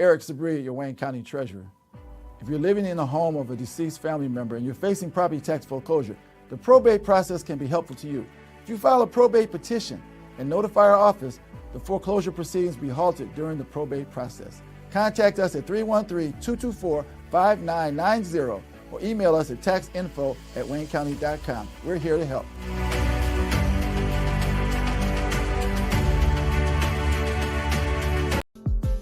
Eric Sabri, your Wayne County Treasurer. If you're living in the home of a deceased family member and you're facing property tax foreclosure, the probate process can be helpful to you. If you file a probate petition and notify our office, the foreclosure proceedings will be halted during the probate process. Contact us at 313-224-5990 or email us at taxinfo@waynecounty.com. We're here to help.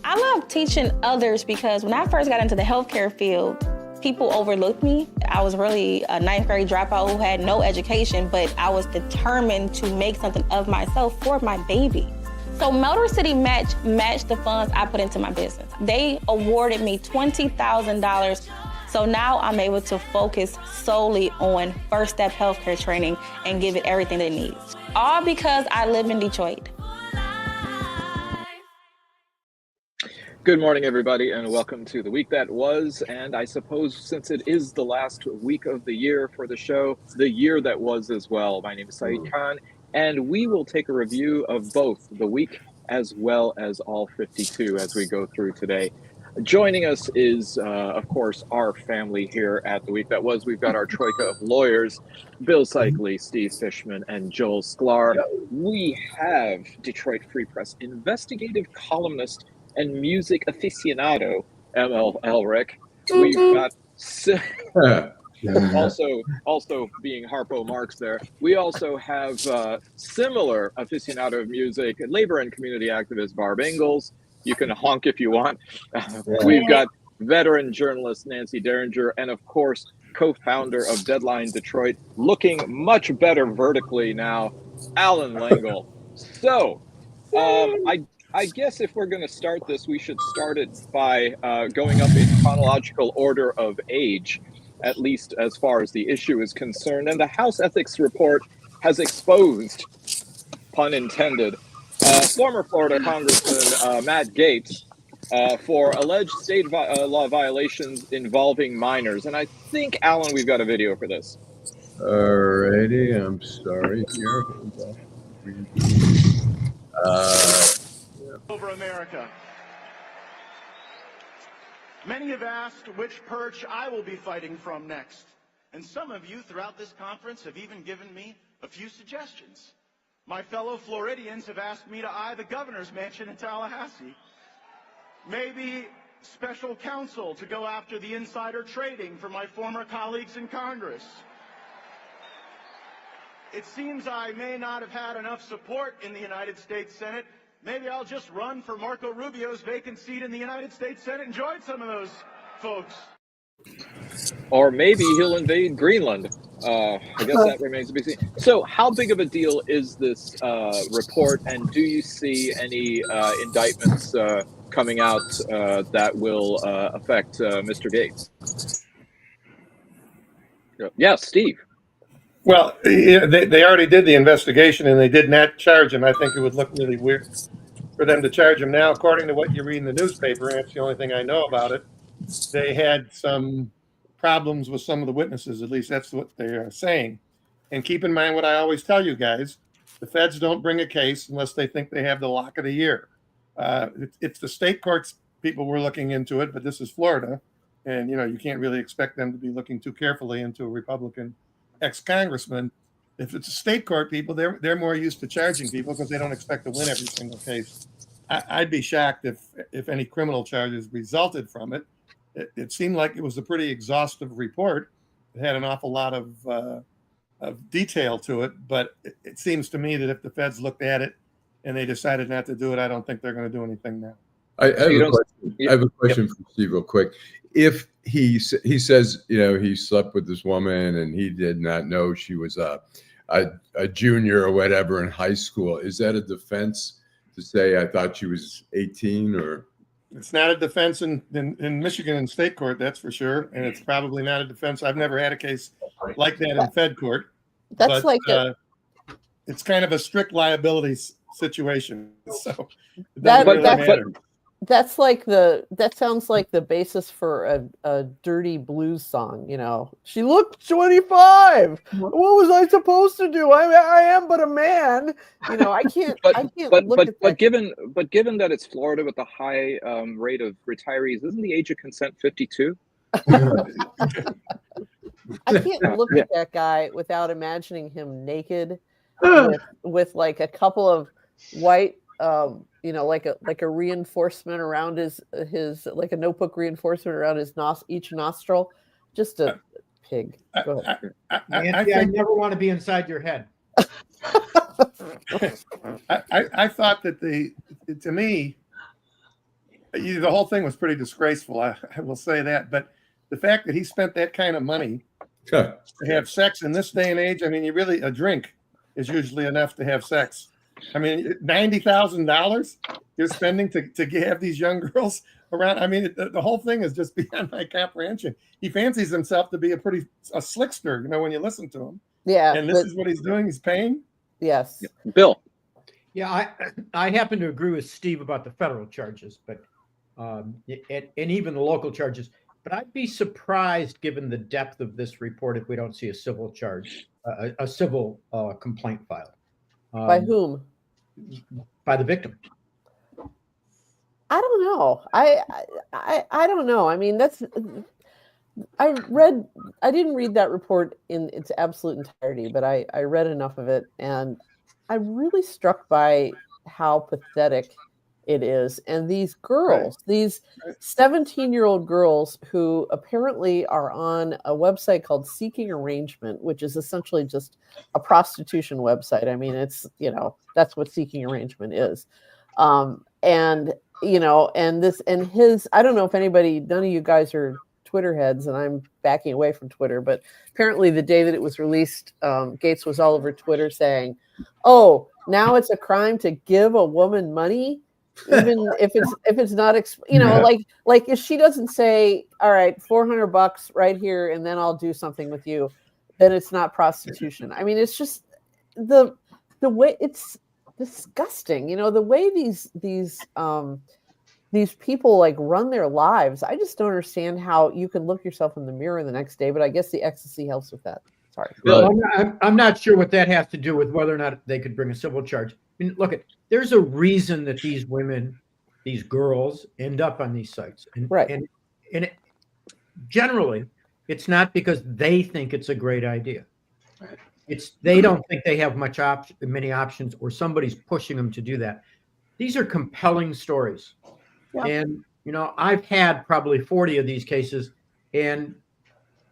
I love teaching others because when I first got into the healthcare field, people overlooked me. I was really a ninth grade dropout who had no education, but I was determined to make something of myself for my baby. So Motor City matched the funds I put into my business. They awarded me $20,000. So now I'm able to focus solely on first step healthcare training and give it everything it needs. All because I live in Detroit. Good morning, everybody, and welcome to the week that was. And I suppose since it is the last week of the year for the show, the year that was as well. My name is Saeed Khan, and we will take a review of both the week as well as all 52 as we go through today. Joining us is, of course, our family here at the week that was. We've got our troika of lawyers, Bill Seikaly, Steve Fishman, and Joel Sklar. We have Detroit Free Press investigative columnist and music aficionado, ML Elrick. We've got also being Harpo Marx there. We also have similar aficionado of music, labor and community activist Barb Ingalls. You can honk if you want. We've got veteran journalist Nancy Derringer, and of course, co-founder of Deadline Detroit, looking much better vertically now, Allan Lengel. So, I guess if we're going to start this, we should start it by going up in chronological order of age, at least as far as the issue is concerned. And the House Ethics Report has exposed, pun intended, former Florida Congressman Matt Gaetz for alleged state law violations involving minors. And I think, Allan, we've got a video for this. Alrighty, I'm sorry here. Over America. Many have asked which perch I will be fighting from next. And some of you throughout this conference have even given me a few suggestions. My fellow Floridians have asked me to eye the governor's mansion in Tallahassee. Maybe special counsel to go after the insider trading for my former colleagues in Congress. It seems I may not have had enough support in the United States Senate. Maybe I'll just run for Marco Rubio's vacant seat in the United States Senate and join some of those folks. Or maybe he'll invade Greenland. I guess that remains to be seen. So how big of a deal is this report, and do you see any indictments coming out that will affect Mr. Gaetz? Yes, Steve. Well, they already did the investigation, and they did not charge him. I think it would look really weird for them to charge him now. According to what you read in the newspaper, and it's the only thing I know about it, they had some problems with some of the witnesses. At least that's what they are saying. And keep in mind what I always tell you guys: the feds don't bring a case unless they think they have the lock of the year. It's the state courts people were looking into it, but this is Florida, and you can't really expect them to be looking too carefully into a Republican ex-congressman. If it's a state court people, they're more used to charging people because they don't expect to win every single case. I'd be shocked if any criminal charges resulted from it. It seemed like it was a pretty exhaustive report. It had an awful lot of detail to it, but it seems to me that if the feds looked at it and they decided not to do it, I don't think they're going to do anything now. I have a question for Steve real quick. If he says, he slept with this woman and he did not know she was a junior or whatever in high school, is that a defense to say, I thought she was 18 or? It's not a defense in Michigan in state court, that's for sure. And it's probably not a defense. I've never had a case like that in Fed court. That's it's kind of a strict liability situation. So that really matter. That's like that sounds like the basis for a dirty blues song, you know. She looked 25. What was I supposed to do? I am but a man. You know, I can't look at that. But given that it's Florida with a high rate of retirees, isn't the age of consent 52? I can't look at that guy without imagining him naked with like a couple of white you know, like a reinforcement around his like a notebook reinforcement around his each nostril. Just a pig. Go ahead. Nancy, I never want to be inside your head. I thought that to me, the whole thing was pretty disgraceful. I will say that. But the fact that he spent that kind of money to have sex in this day and age, I mean, a drink is usually enough to have sex. I mean, $90,000 you're spending to have these young girls around. I mean, the whole thing is just beyond my comprehension. He fancies himself to be a slickster, you know, when you listen to him. Yeah. And this is what he's doing. He's paying. Yes. Bill. Yeah, I happen to agree with Steve about the federal charges, but and even the local charges. But I'd be surprised, given the depth of this report, if we don't see a civil charge, a civil complaint filed. By whom? By the victim. I don't know. I don't know. I mean, I didn't read that report in its absolute entirety, but I read enough of it, and I'm really struck by how pathetic it is. And these girls, these 17-year-old girls who apparently are on a website called Seeking Arrangement, which is essentially just a prostitution website. I mean, it's, you know, that's what Seeking Arrangement is. And, you know, and I don't know if none of you guys are Twitter heads, and I'm backing away from Twitter, but apparently the day that it was released, Gaetz was all over Twitter saying, oh, now it's a crime to give a woman money, even if it's not, you know, like if she doesn't say, all right, $400 right here, and then I'll do something with you, then it's not prostitution. I mean, it's just the way, it's disgusting, you know, the way these people like run their lives. I just don't understand how you can look yourself in the mirror the next day, but I guess the ecstasy helps with that. Sorry. Well, I'm not sure what that has to do with whether or not they could bring a civil charge. I mean, look, there's a reason that these women, these girls, end up on these sites. And generally, it's not because they think it's a great idea. It's they don't think they have many options, or somebody's pushing them to do that. These are compelling stories. Yeah. And, you know, I've had probably 40 of these cases, and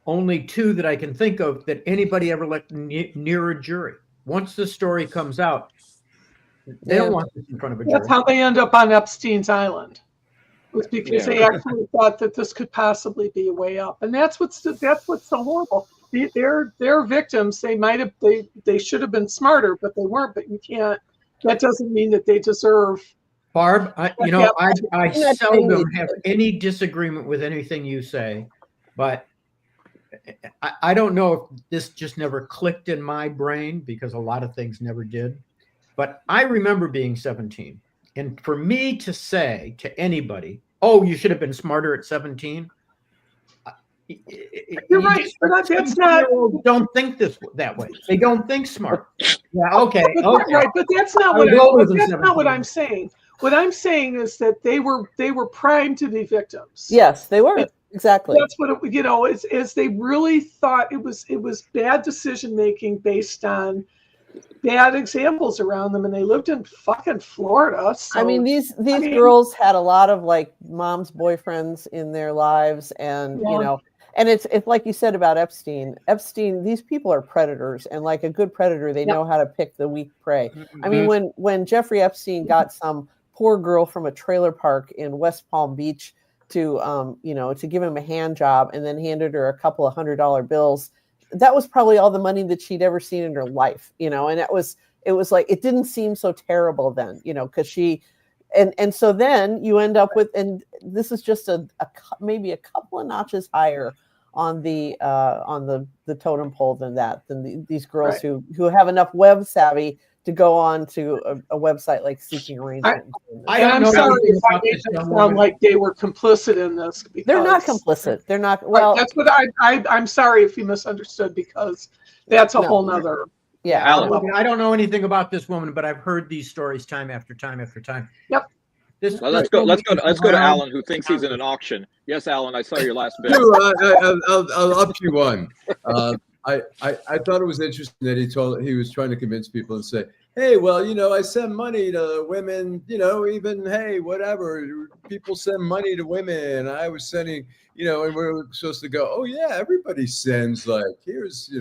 only 2 that I can think of that anybody ever let near a jury. Once the story comes out, they don't want this in front of a jury. That's how they end up on Epstein's Island, was because they actually thought that this could possibly be a way up, and that's what's so horrible. They're victims. They should have been smarter, but they weren't. But you can't. That doesn't mean that they deserve. Barb, I seldom have any disagreement with anything you say, but I don't know if this just never clicked in my brain, because a lot of things never did. But I remember being 17. And for me to say to anybody, oh, you should have been smarter at 17. You're right. But that's not. Don't think that way. They don't think smart. Yeah. Okay. Right. But that's not what I'm saying. What I'm saying is that they were primed to be victims. Yes, they were. Exactly. That's what it, you know, is they really thought it was bad decision making based on bad examples around them, and they lived in fucking Florida. So, I mean, these girls had a lot of like mom's boyfriends in their lives, and you know, and it's like you said about Epstein. These people are predators, and like a good predator, they know how to pick the weak prey. I mean, when Jeffrey Epstein got some poor girl from a trailer park in West Palm Beach to to give him a hand job, and then handed her a couple of $100 bills, that was probably all the money that she'd ever seen in her life, you know. And it was like, it didn't seem so terrible then, you know, because she and so then you end up with, and this is just maybe a couple of notches higher on the totem pole than these girls who have enough web savvy to go on to a website like Seeking Arrangement. I'm sorry if I made them sound like they were complicit in this. Because they're not complicit. They're not. Well, that's what I'm sorry if you misunderstood, because that's a whole nother. Yeah, Alan, I don't know anything about this woman, but I've heard these stories time after time after time. Yep. Well, let's go to Alan, who thinks he's in an auction. Yes, Alan, I saw your last bid. I'll up you one. I thought it was interesting that he was trying to convince people and say, hey, well, I send money to women, even, hey, whatever, people send money to women. I was sending, and we're supposed to go, oh yeah, everybody sends, like, here's,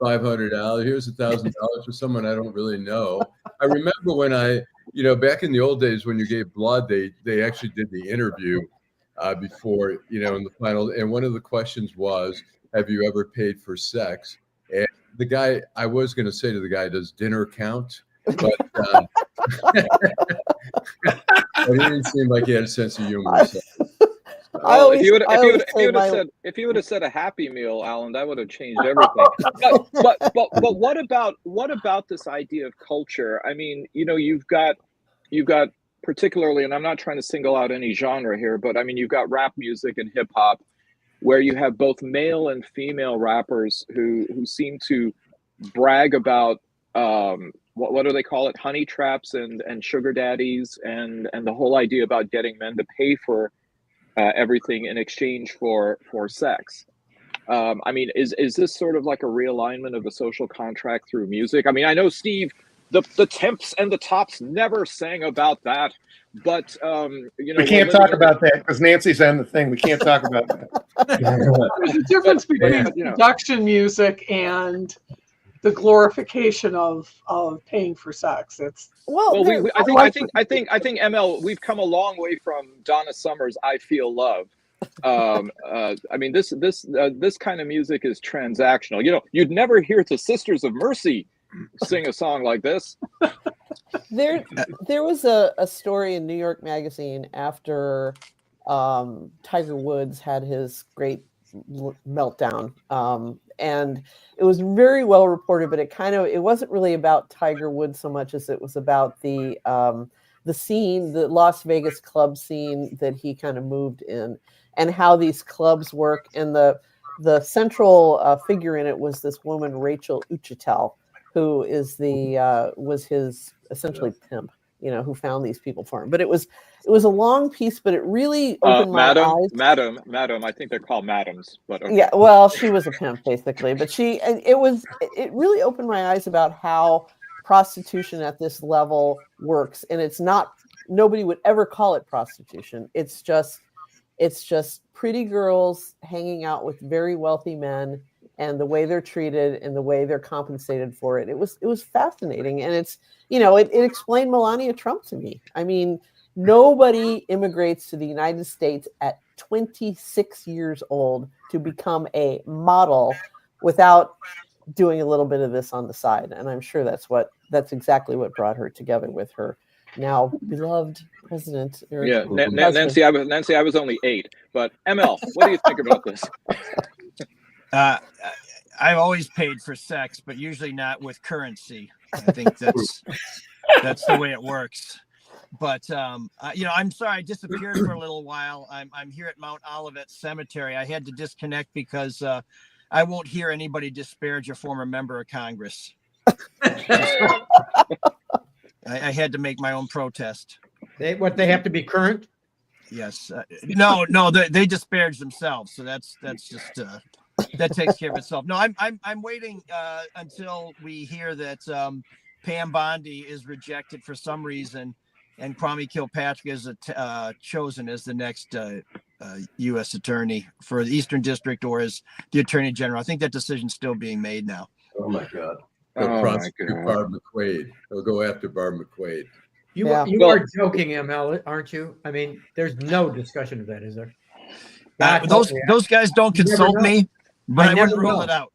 $500, here's $1,000 for someone I don't really know. I remember when back in the old days when you gave blood, they actually did the interview before, in the final, and one of the questions was, have you ever paid for sex? And the guy, I was going to say to the guy, does dinner count? But he didn't seem like he had a sense of humor. So. Well, if you would have said a Happy Meal, Alan, that would have changed everything. but what about this idea of culture? I mean, you've got particularly, and I'm not trying to single out any genre here, but I mean, you've got rap music and hip hop, where you have both male and female rappers who seem to brag about what do they call it, honey traps and sugar daddies, and the whole idea about getting men to pay for everything in exchange for sex. I mean, is this sort of like a realignment of the social contract through music? I mean, I know, Steve, the Temps and the Tops never sang about that, but we can't talk about that because Nancy's on the thing. We can't talk about that. There's a difference between production music and the glorification of paying for sex. It's I think ML, we've come a long way from Donna Summer's "I Feel Love." I mean, this kind of music is transactional. You'd never hear the Sisters of Mercy sing a song like this. There was a story in New York Magazine after Tiger Woods had his great meltdown, and it was very well reported, but it wasn't really about Tiger Woods so much as it was about the scene, the Las Vegas club scene that he kind of moved in, and how these clubs work. And the central figure in it was this woman, Rachel Uchitel, who was his essentially pimp, who found these people for him. But it was a long piece, but it really opened my eyes. Madam, I think they're called madams. But okay. Yeah, well, she was a pimp basically, but it really opened my eyes about how prostitution at this level works, and it's not. Nobody would ever call it prostitution. It's just pretty girls hanging out with very wealthy men, and the way they're treated and the way they're compensated for it. It was fascinating. And it explained Melania Trump to me. I mean, nobody immigrates to the United States at 26 years old to become a model without doing a little bit of this on the side. And I'm sure that's exactly what brought her together with her now beloved president. Yeah, Nancy, I was only 8, but ML, what do you think about this? I've always paid for sex, but usually not with currency. I think that's the way it works. But I'm sorry I disappeared for a little while. I'm here at Mount Olivet Cemetery. I had to disconnect because I won't hear anybody disparage a former member of Congress. I had to make my own protest. They have to be current? Yes. No, they disparage themselves. So that's just that takes care of itself. No, I'm waiting until we hear that Pam Bondi is rejected for some reason, and Kwame Kilpatrick is chosen as the next U.S. attorney for the Eastern District or as the Attorney General. I think that decision's still being made now. Oh my God! They'll prosecute Barb McQuade. They'll go after Barb McQuade. You are joking, ML, aren't you? I mean, there's no discussion of that, is there? Those guys don't consult me. But I wouldn't rule it out.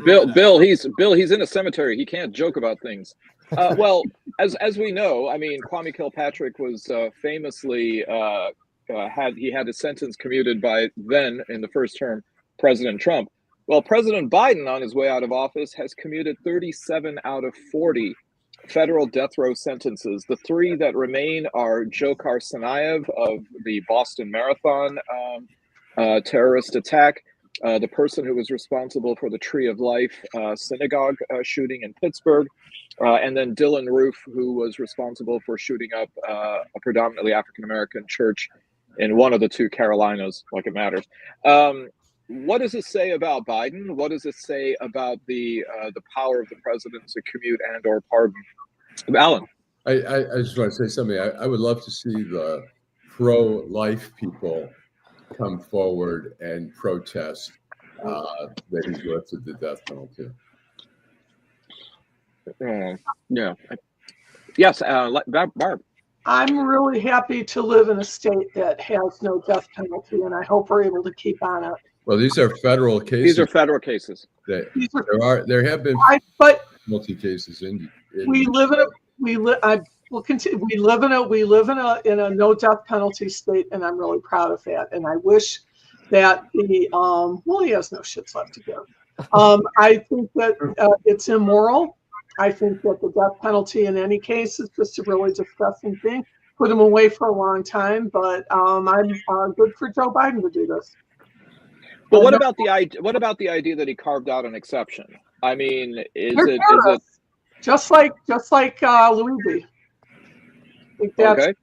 Bill, he's in a cemetery. He can't joke about things. Well, as we know, I mean, Kwame Kilpatrick was famously had his sentence commuted by then in the first term President Trump. Well, President Biden, on his way out of office, has commuted 37 out of 40 federal death row sentences. The three that remain are Dzhokhar Tsarnaev of the Boston Marathon terrorist attack, the person who was responsible for the Tree of Life synagogue shooting in Pittsburgh, and then Dylan Roof, who was responsible for shooting up a predominantly African-American church in one of the two Carolinas, like it matters. What does it say about Biden? What does it say about the power of the president to commute and or pardon? Allan. I just want to say something. I would love to see the pro-life people come forward and protest that he's lifted the death penalty. Yeah. Yes, Barb. I'm really happy to live in a state that has no death penalty, and I hope we're able to keep on it. Well, these are federal cases. These are federal cases. There have been multi cases in we live in a we live in a no death penalty state, and I'm really proud of that. And I wish that the he has no shits left to give. I think that it's immoral. I think that the death penalty in any case is just a really disgusting thing. Put him away for a long time, but I'm good for Joe Biden to do this. Well, what about the idea that he carved out an exception? I mean, is it just like Louis B? Okay.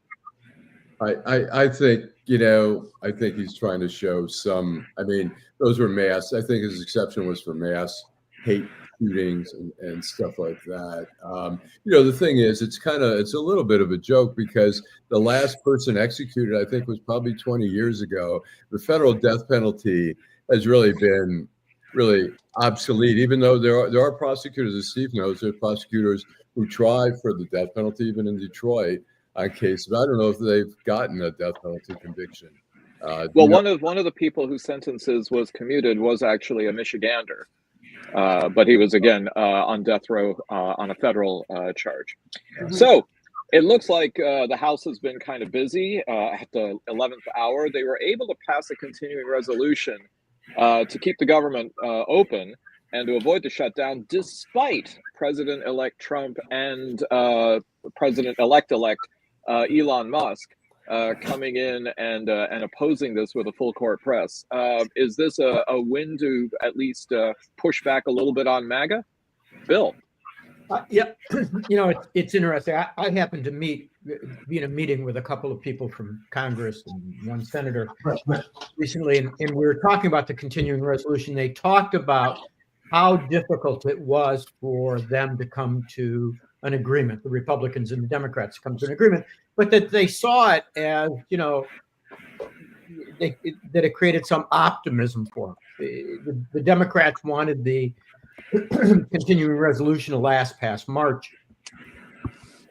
I think I think he's trying to show some. I mean, those were mass. I think his exception was for mass hate shootings and stuff like that. The thing is, it's a little bit of a joke because the last person executed, I think, was probably 20 years ago. The federal death penalty has really been obsolete, even though there are prosecutors, as Steve knows, there are prosecutors who try for the death penalty, even in Detroit, on cases. I don't know if they've gotten a death penalty conviction. One of the people whose sentences was commuted was actually a Michigander. But he was, again, on death row on a federal charge. Mm-hmm. So it looks like the House has been kind of busy at the 11th hour. They were able to pass a continuing resolution to keep the government open and to avoid the shutdown, despite President-elect Trump and President-elect Elon Musk coming in and opposing this with a full court press. Is this a win to at least push back a little bit on MAGA? Bill? Yeah, it's interesting. I happened to be in a meeting with a couple of people from Congress and one senator recently, and we were talking about the continuing resolution. They talked about how difficult it was for them to come to an agreement, the Republicans and the Democrats come to an agreement, but that they saw it as, that it created some optimism for them. The Democrats wanted the continuing resolution to last past March.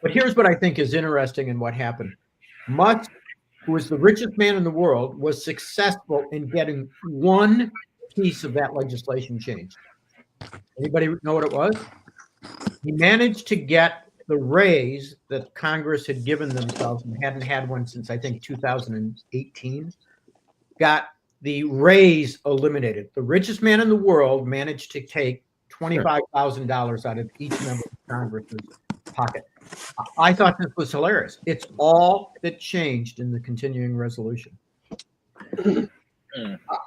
But here's what I think is interesting in what happened. Musk, who was the richest man in the world, was successful in getting one piece of that legislation changed. Anybody know what it was? He managed to get the raise that Congress had given themselves and hadn't had one since, I think, 2018, got the raise eliminated. The richest man in the world managed to take $25,000 out of each member of Congress's pocket. I thought this was hilarious. It's all that changed in the continuing resolution.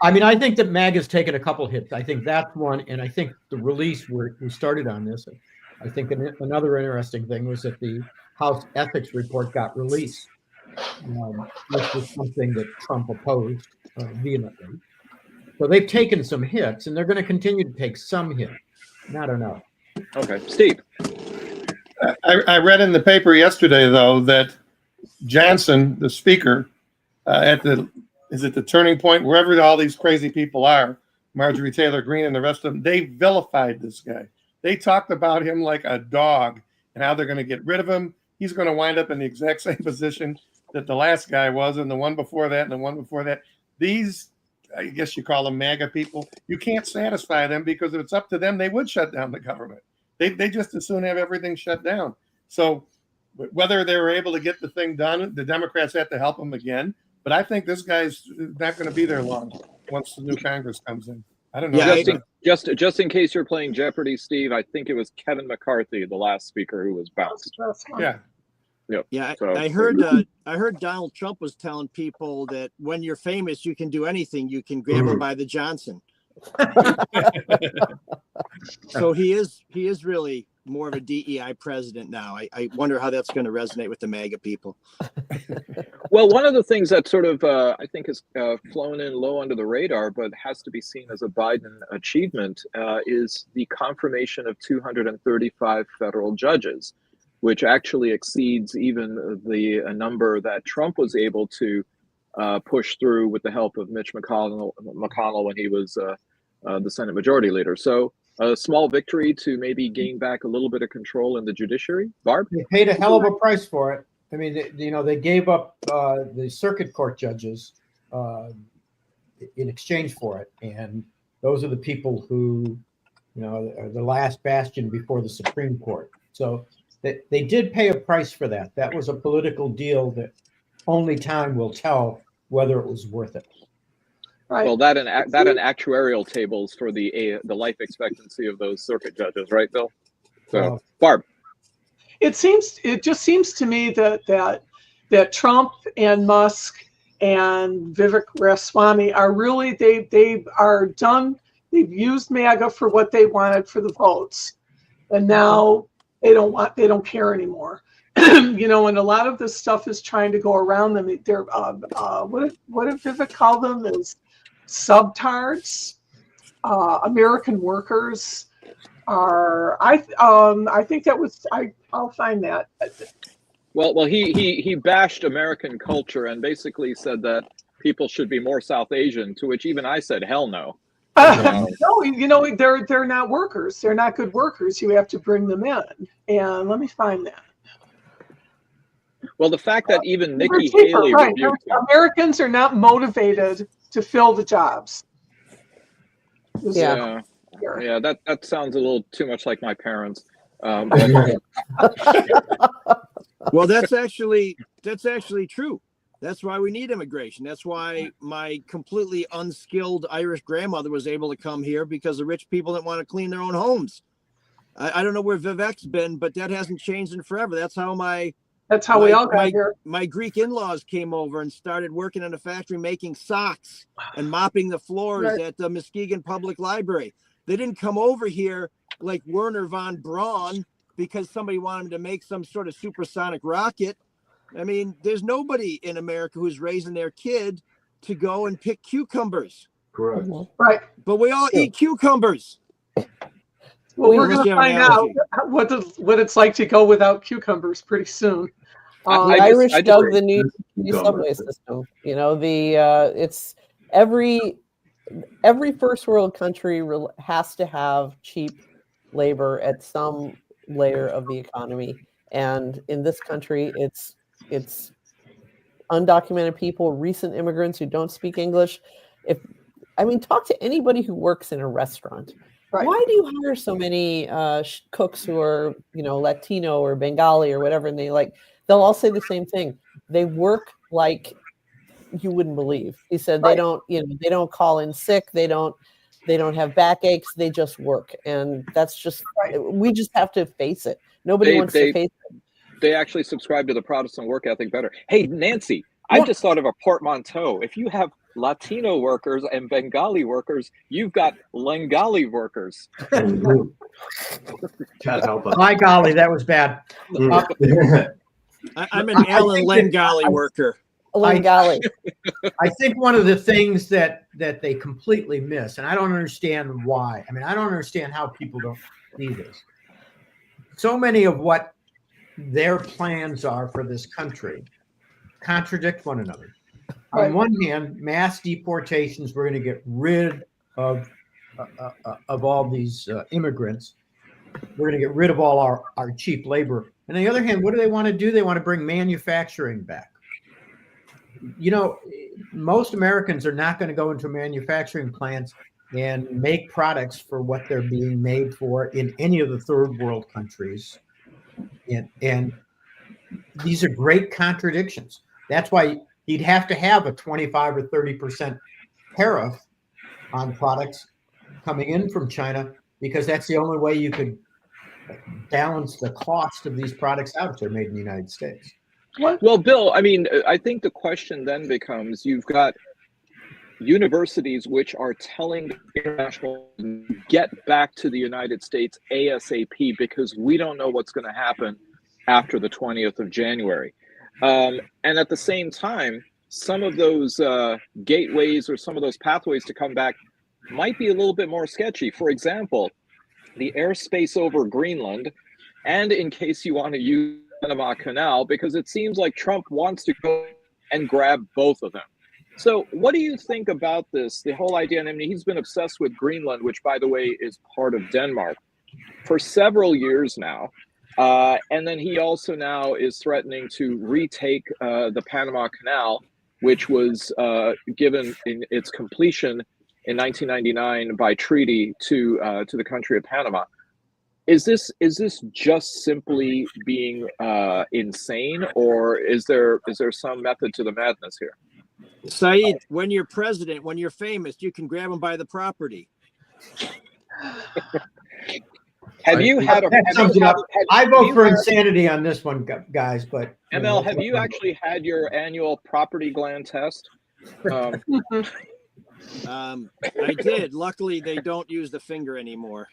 I mean, I think that MAGA's taken a couple hits. I think that's one, and I think the release we started on this. I think another interesting thing was that the House Ethics Report got released, which was something that Trump opposed vehemently. So they've taken some hits, and they're going to continue to take some hits. I don't know. Okay, Steve. I read in the paper yesterday, though, that Johnson, the speaker, is it the Turning Point, wherever all these crazy people are, Marjorie Taylor Greene and the rest of them, they vilified this guy. They talked about him like a dog and how they're going to get rid of him. He's going to wind up in the exact same position that the last guy was, and the one before that, and the one before that. These, I guess you call them MAGA people, you can't satisfy them because if it's up to them, they would shut down the government. They just as soon have everything shut down. So whether they were able to get the thing done, the Democrats have to help them again. But I think this guy's not going to be there long once the new Congress comes in. I don't know. Yeah, just in case you're playing Jeopardy, Steve, I think it was Kevin McCarthy, the last speaker, who was bounced. Yeah. Yep. Yeah, So, I heard Donald Trump was telling people that when you're famous, you can do anything. You can grab them by the Johnson. So he is really more of a DEI president now. I wonder how that's going to resonate with the MAGA people. Well, one of the things that sort of I think has flown in low under the radar, but has to be seen as a Biden achievement, is the confirmation of 235 federal judges, which actually exceeds even the number that Trump was able to push through with the help of Mitch McConnell when he was the Senate Majority Leader. So a small victory to maybe gain back a little bit of control in the judiciary. Barb? They paid a hell of a price for it. I mean, they gave up the circuit court judges in exchange for it. And those are the people who, are the last bastion before the Supreme Court. So they did pay a price for that. That was a political deal that only time will tell whether it was worth it. Right. Well, that and actuarial tables for the life expectancy of those circuit judges, right, Bill? So, Barb. It just seems to me that Trump and Musk and Vivek Ramaswamy are really they are done. They've used MAGA for what they wanted for the votes, and now they don't care anymore. And a lot of this stuff is trying to go around them. They're what did Vivek call them? Is subtards, American workers are. I think that was I'll find that. Well, he bashed American culture and basically said that people should be more South Asian. To which even I said, "Hell no." No, they're not workers. They're not good workers. You have to bring them in. And let me find that. Well, the fact that even Nikki Haley rebuked him. Americans are not motivated to fill the jobs. Yeah, that sounds a little too much like my parents. Well, that's actually true. That's why we need immigration. That's why my completely unskilled Irish grandmother was able to come here, because the rich people didn't want to clean their own homes. I don't know where Vivek's been, but that hasn't changed in forever. That's how we all got here. My Greek in-laws came over and started working in a factory making socks and mopping the floors at the Muskegon Public Library. They didn't come over here like Werner von Braun because somebody wanted them to make some sort of supersonic rocket. I mean, there's nobody in America who's raising their kid to go and pick cucumbers. Correct. Right. But we all eat cucumbers. Well, we're going to find out what it's like to go without cucumbers pretty soon. The Irish dug the new subway system. It's every first world country has to have cheap labor at some layer of the economy, and in this country, it's undocumented people, recent immigrants who don't speak English. Talk to anybody who works in a restaurant. Right. Why do you hire so many cooks who are, Latino or Bengali or whatever? And they'll all say the same thing. They work like you wouldn't believe. He said they don't call in sick. They don't have backaches. They just work, and that's just we just have to face it. Nobody wants to face it. They actually subscribe to the Protestant work ethic better. Hey, Nancy, I just thought of a portmanteau. If you have Latino workers and Bengali workers, you've got Lengali workers. Can't help it. My golly, that was bad. I'm an Allan Lengel worker. Lengali. I think one of the things that they completely miss, and I don't understand why. I mean, I don't understand how people don't see this. So many of what their plans are for this country contradict one another. On one hand, mass deportations, we're going to get rid of all these immigrants. We're going to get rid of all our cheap labor. And on the other hand, what do they want to do? They want to bring manufacturing back. Most Americans are not going to go into manufacturing plants and make products for what they're being made for in any of the third world countries. And these are great contradictions. That's why you'd have to have a 25 or 30% tariff on products coming in from China, because that's the only way you could balance the cost of these products out if they're made in the United States. Well, Bill, I mean, I think the question then becomes, you've got universities which are telling the international get back to the United States ASAP because we don't know what's going to happen after the 20th of January. And at the same time, some of those gateways or some of those pathways to come back might be a little bit more sketchy. For example, the airspace over Greenland, and in case you want to use the Panama Canal, because it seems like Trump wants to go and grab both of them. So what do you think about this, the whole idea? I mean, he's been obsessed with Greenland, which, by the way, is part of Denmark, for several years now. And then he also now is threatening to retake the Panama Canal, which was given in its completion in 1999 by treaty to the country of Panama. Is this just simply being insane, or is there some method to the madness here? Saeed, when you're president, when you're famous, you can grab them by the property. I vote for insanity on this one, guys. But ML, have you actually had your annual property gland test? I did. Luckily, they don't use the finger anymore.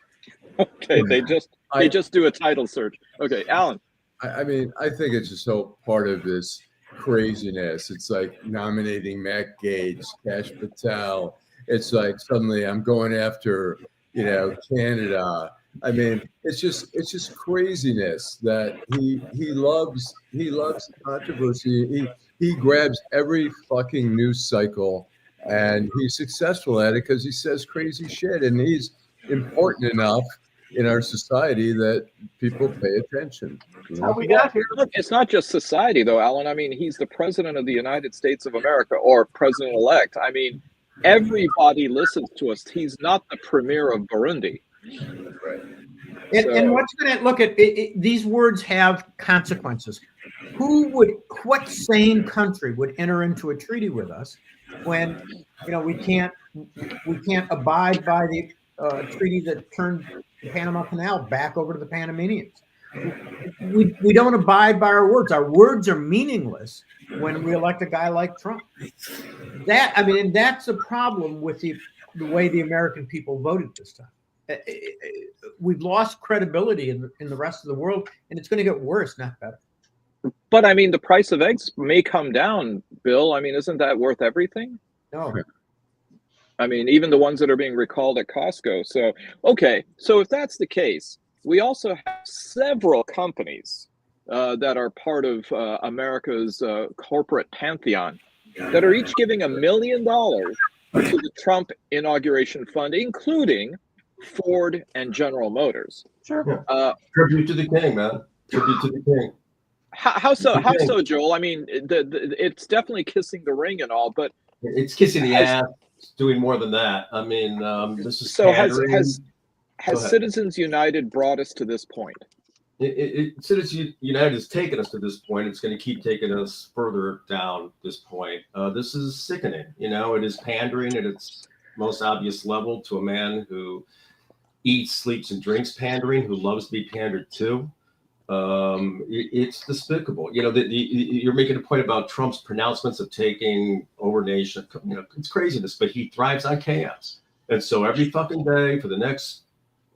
Okay, they just do a title search. Okay, Allan. I mean, I think it's just all part of this craziness. It's like nominating Matt Gaetz, Kash Patel. It's like suddenly I'm going after, Canada. I mean, it's just craziness that he loves controversy. He grabs every fucking news cycle, and he's successful at it because he says crazy shit, and he's important enough in our society that people pay attention. How we got here? Look, it's not just society, though, Allan. I mean, he's the president of the United States of America, or president-elect. I mean, everybody listens to us. He's not the premier of Burundi. Right. And what's going to look at these words have consequences. What sane country would enter into a treaty with us when we can't abide by the treaty that turned the Panama Canal back over to the Panamanians? We don't abide by our words. Our words are meaningless when we elect a guy like Trump. And that's a problem with the way the American people voted this time. We've lost credibility in the rest of the world, and it's going to get worse, not better. But I mean, the price of eggs may come down, Bill. I mean, isn't that worth everything? No. I mean, even the ones that are being recalled at Costco. So, okay. So if that's the case, we also have several companies that are part of America's corporate pantheon that are each giving $1 million to the Trump inauguration fund, including Ford and General Motors. Sure. Tribute to the king, man. Tribute to the king. How so, Joel? I mean, it's definitely kissing the ring and all, but it's kissing the ass. It's doing more than that. I mean, this is so. Has Citizens United brought us to this point? Citizens United has taken us to this point. It's going to keep taking us further down this point. This is sickening. It is pandering at its most obvious level to a man who eats, sleeps, and drinks pandering, who loves to be pandered to. It's despicable. You're making a point about Trump's pronouncements of taking over nation. It's craziness, but he thrives on chaos. And so every fucking day for the next,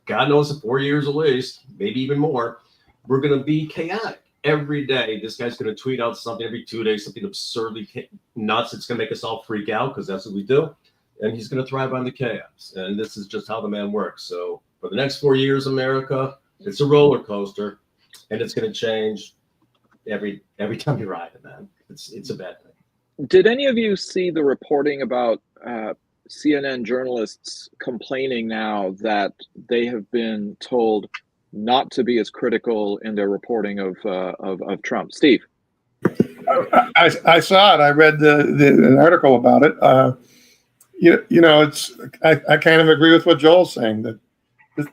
God knows, 4 years at least, maybe even more, we're going to be chaotic. Every day, this guy's going to tweet out something every 2 days, something absurdly nuts. It's going to make us all freak out because that's what we do. And he's going to thrive on the chaos. And this is just how the man works. So for the next 4 years, America, it's a roller coaster. And it's going to change every time you ride it, man. It's a bad thing. Did any of you see the reporting about CNN journalists complaining now that they have been told not to be as critical in their reporting of Trump? Steve? I saw it. I read an article about it. I kind of agree with what Joel's saying, that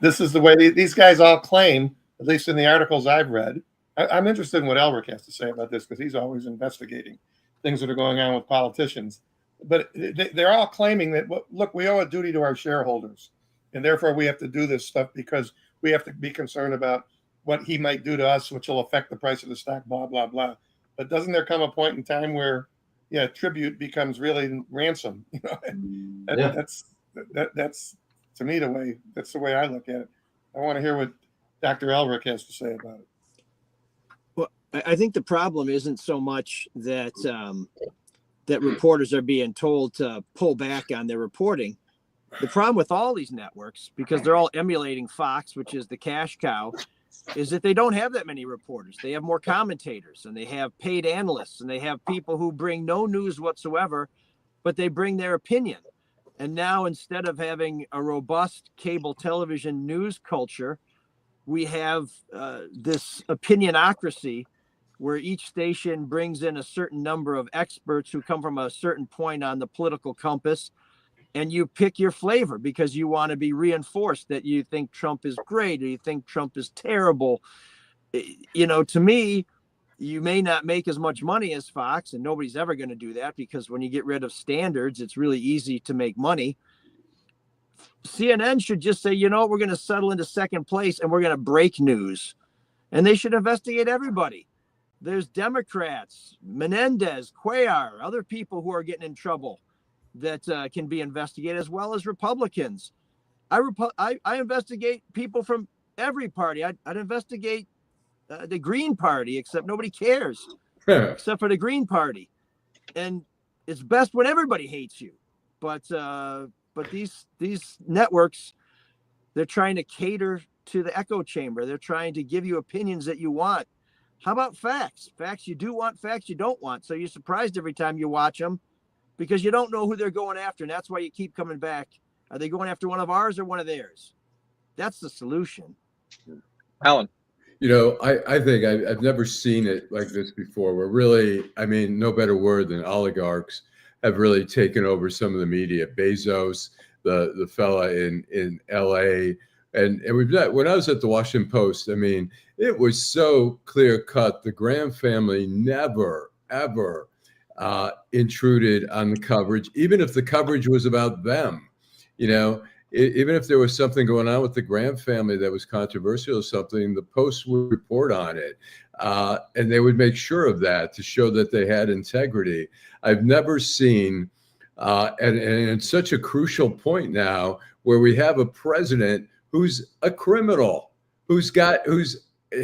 this is the way these guys all claim, at least in the articles I've read. I'm interested in what Elrick has to say about this because he's always investigating things that are going on with politicians. But they're all claiming that, look, we owe a duty to our shareholders. and therefore we have to do this stuff because we have to be concerned about what he might do to us, which will affect the price of the stock, blah, blah, blah. But doesn't there come a point in time where, tribute becomes really ransom? That's to me that's the way I look at it. I want to hear what Dr. Elrick has to say about it. Well, I think the problem isn't so much that that reporters are being told to pull back on their reporting. The problem with all these networks, because they're all emulating Fox, which is the cash cow, is that they don't have that many reporters. They have more commentators, and they have paid analysts, and they have people who bring no news whatsoever, but they bring their opinion. And now, instead of having a robust cable television news culture, we have this opinionocracy where each station brings in a certain number of experts who come from a certain point on the political compass, and you pick your flavor because you want to be reinforced that you think Trump is great or you think Trump is terrible. To me, you may not make as much money as Fox, and nobody's ever going to do that because when you get rid of standards, it's really easy to make money. CNN should just say, we're going to settle into second place and we're going to break news. And they should investigate everybody. There's Democrats, Menendez, Cuellar, other people who are getting in trouble that can be investigated, as well as Republicans. I investigate people from every party. I'd investigate the Green Party, except nobody cares, except for the Green Party. And it's best when everybody hates you. But these networks, they're trying to cater to the echo chamber. They're trying to give you opinions that you want. How about facts? Facts you do want, facts you don't want. So you're surprised every time you watch them because you don't know who they're going after. And that's why you keep coming back. Are they going after one of ours or one of theirs? That's the solution. Allan. I think I've never seen it like this before, where really, no better word than oligarchs have really taken over some of the media. Bezos, the fella in LA. And when I was at the Washington Post, it was so clear cut. The Graham family never, ever intruded on the coverage, even if the coverage was about them. Even if there was something going on with the Graham family that was controversial or something, the Post would report on it. And they would make sure of that to show that they had integrity. I've never seen, and it's such a crucial point now, where we have a president who's a criminal, who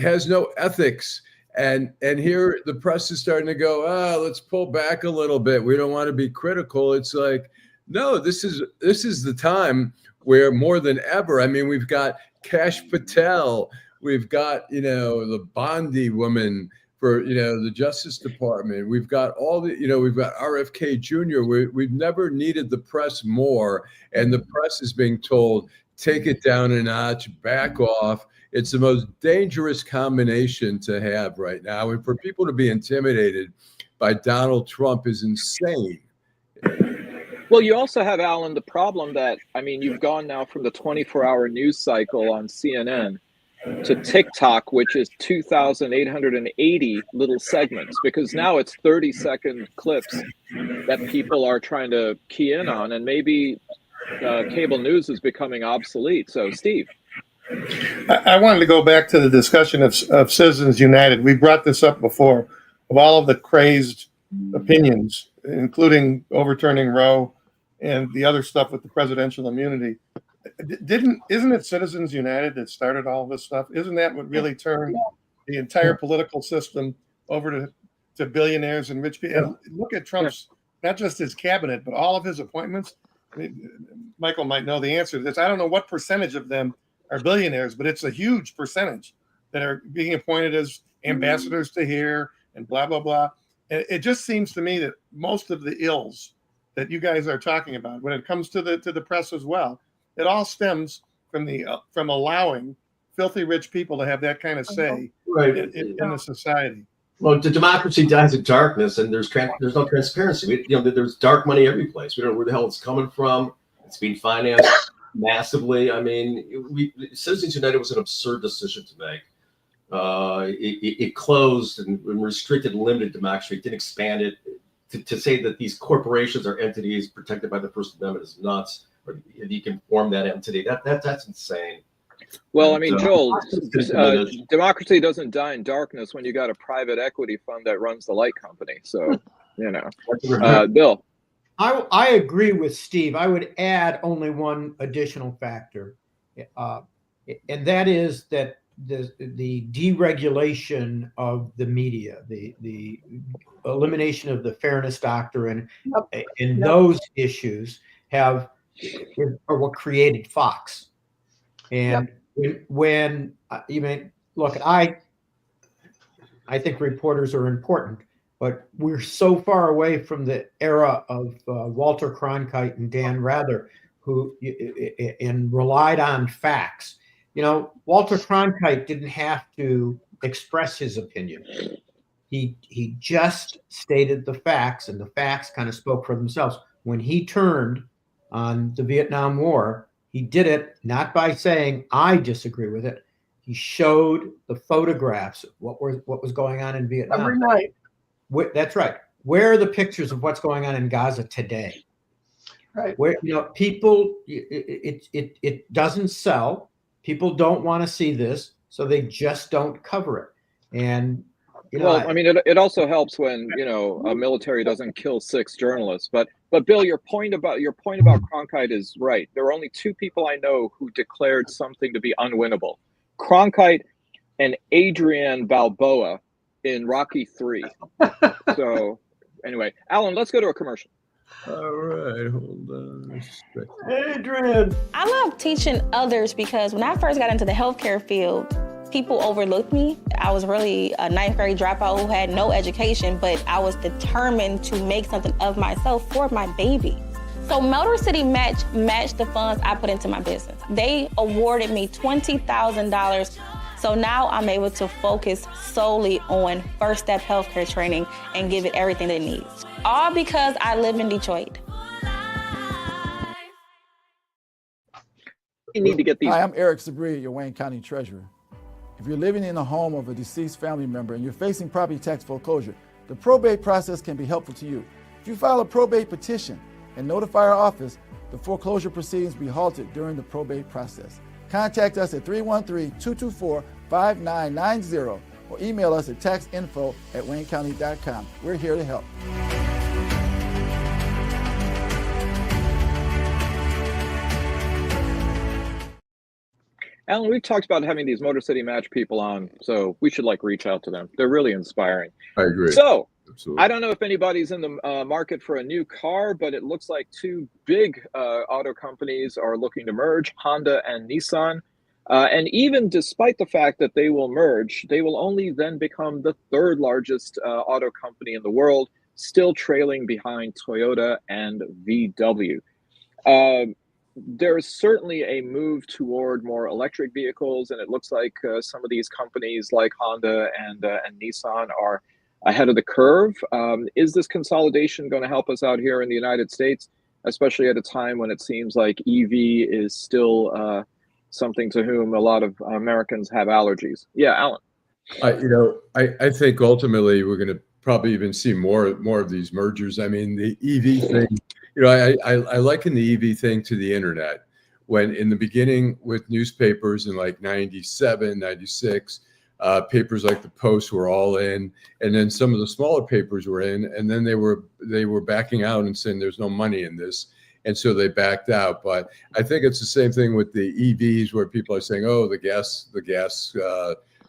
has no ethics. And here the press is starting to go, let's pull back a little bit. We don't want to be critical. It's like, no, this is the time where more than ever, we've got Kash Patel, we've got, the Bondi woman for, the Justice Department. We've got all the, we've got RFK Jr. We've never needed the press more. And the press is being told, take it down a notch, back off. It's the most dangerous combination to have right now. And for people to be intimidated by Donald Trump is insane. Well, you also have, Allan, the problem that, you've gone now from the 24-hour news cycle on CNN to TikTok, which is 2,880 little segments, because now it's 30-second clips that people are trying to key in on, and maybe cable news is becoming obsolete. So, Steve. I wanted to go back to the discussion of Citizens United. We brought this up before, of all of the crazed opinions, including overturning Roe and the other stuff with the presidential immunity. Isn't it Citizens United that started all this stuff? Isn't that what really turned the entire political system over to billionaires and rich people? And look at Trump's, not just his cabinet, but all of his appointments. Michael might know the answer to this. I don't know what percentage of them are billionaires, but it's a huge percentage that are being appointed as ambassadors to here and blah, blah, blah. And it just seems to me that most of the ills that you guys are talking about, when it comes to the press as well, it all stems from allowing filthy rich people to have that kind of say in the society. Well, the democracy dies in darkness, and there's no transparency. There's dark money every place. We don't know where the hell it's coming from. It's being financed massively. Citizens United was an absurd decision to make. It closed and restricted and limited democracy. It didn't expand it. To say that these corporations are entities protected by the First Amendment is nuts. You can form that entity. That's insane. Well, I mean, Joel, democracy doesn't die in darkness when you got a private equity fund that runs the light company. So, you know, Bill. I agree with Steve. I would add only one additional factor, and that is that the deregulation of the media, the elimination of the fairness doctrine, and those issues are what created Fox. And when you mean, look, I think reporters are important, but we're so far away from the era of Walter Cronkite and Dan Rather, who and relied on facts. You know, Walter Cronkite didn't have to express his opinion. He just stated the facts, and the facts kind of spoke for themselves. When he turned on the Vietnam War, he did it not by saying, I disagree with it. He showed the photographs of what was going on in Vietnam. Every night. That's right. Where are the pictures of what's going on in Gaza today? Right. Where, you know, people, it doesn't sell. People don't want to see this, so they just don't cover it. And you know, well, I mean, it also helps when, you know, a military doesn't kill 6 journalists. But Bill, your point about Cronkite is right. There are only 2 people I know who declared something to be unwinnable: Cronkite and Adrian Balboa in Rocky 3. So anyway, Alan, let's go to a commercial. All right, hold on. Adrian. I love teaching others because when I first got into the healthcare field, people overlooked me. I was really a 9th grade dropout who had no education, but I was determined to make something of myself for my baby. So Motor City matched the funds I put into my business. They awarded me $20,000. So now I'm able to focus solely on first step healthcare training and give it everything it needs. All because I live in Detroit. You need to get these. Hi, I'm Eric Sabri, your Wayne County Treasurer. If you're living in the home of a deceased family member and you're facing property tax foreclosure, the probate process can be helpful to you. If you file a probate petition and notify our office, the foreclosure proceedings will be halted during the probate process. Contact us at 313-224-5990 or email us at taxinfo@waynecounty.com. We're here to help. Alan, we've talked about having these Motor City Match people on, so we should reach out to them. They're really inspiring. I agree. So, absolutely. I don't know if anybody's in the market for a new car, but it looks like 2 big auto companies are looking to merge, Honda and Nissan. And even despite the fact that they will merge, they will only then become the 3rd largest auto company in the world, still trailing behind Toyota and VW. There's certainly a move toward more electric vehicles, and it looks like some of these companies like Honda and Nissan are ahead of the curve. Is this consolidation going to help us out here in the United States, especially at a time when it seems like EV is still something to whom a lot of Americans have allergies? Yeah, Alan. I think ultimately we're going to probably even see more of these mergers. I mean, the EV thing, I liken the EV thing to the internet. When in the beginning with newspapers in like 97, 96, papers like the Post were all in, and then some of the smaller papers were in, and then they were backing out and saying there's no money in this. And so they backed out. But I think it's the same thing with the EVs, where people are saying, oh, the gas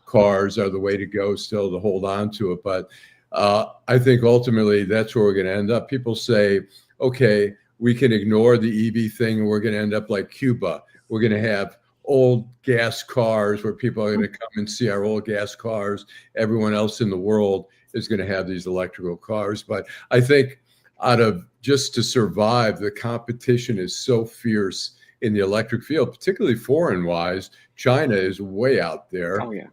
cars are the way to go still to hold on to it. But I think ultimately that's where we're going to end up. People say, okay, we can ignore the EV thing and we're going to end up like Cuba. We're going to have old gas cars where people are going to come and see our old gas cars. Everyone else in the world is going to have these electrical cars. But I think just to survive, the competition is so fierce in the electric field, particularly foreign wise. China is way out there. Oh, yeah.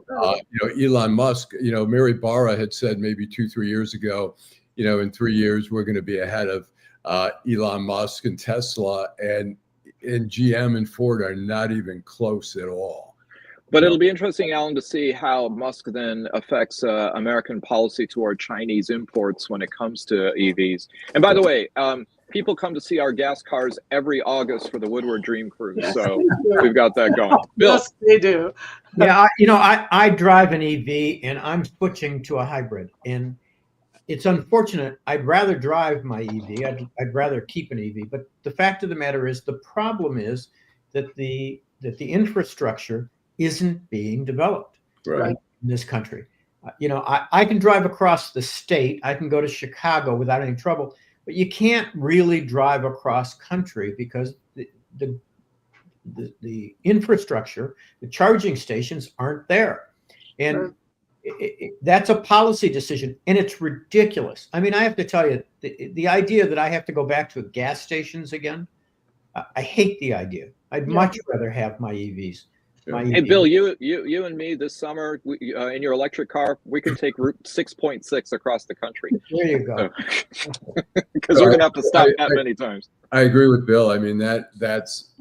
Elon Musk, Mary Barra had said maybe 2-3 years ago, in 3 years, we're going to be ahead of Elon Musk and Tesla, and GM and Ford are not even close at all. But it'll be interesting, Alan, to see how Musk then affects American policy toward Chinese imports when it comes to EVs. And by the way, people come to see our gas cars every August for the Woodward Dream Cruise. So we've got that going. Bill. Yes, they do. Yeah, I drive an EV and I'm switching to a hybrid, and it's unfortunate. I'd rather drive my EV. I'd rather keep an EV. But the fact of the matter is, the problem is that the infrastructure isn't being developed in this country. I can drive across the state. I can go to Chicago without any trouble, but you can't really drive across country because the infrastructure, the charging stations aren't there. And that's a policy decision, and it's ridiculous. I mean, I have to tell you, the idea that I have to go back to gas stations again, I hate the idea. I'd much rather have my EVs. Hey, Bill, you and me this summer in your electric car, we can take Route 6.6 across the country. There you go. Because we're going to have to stop that many times. I agree with Bill. I mean, that's,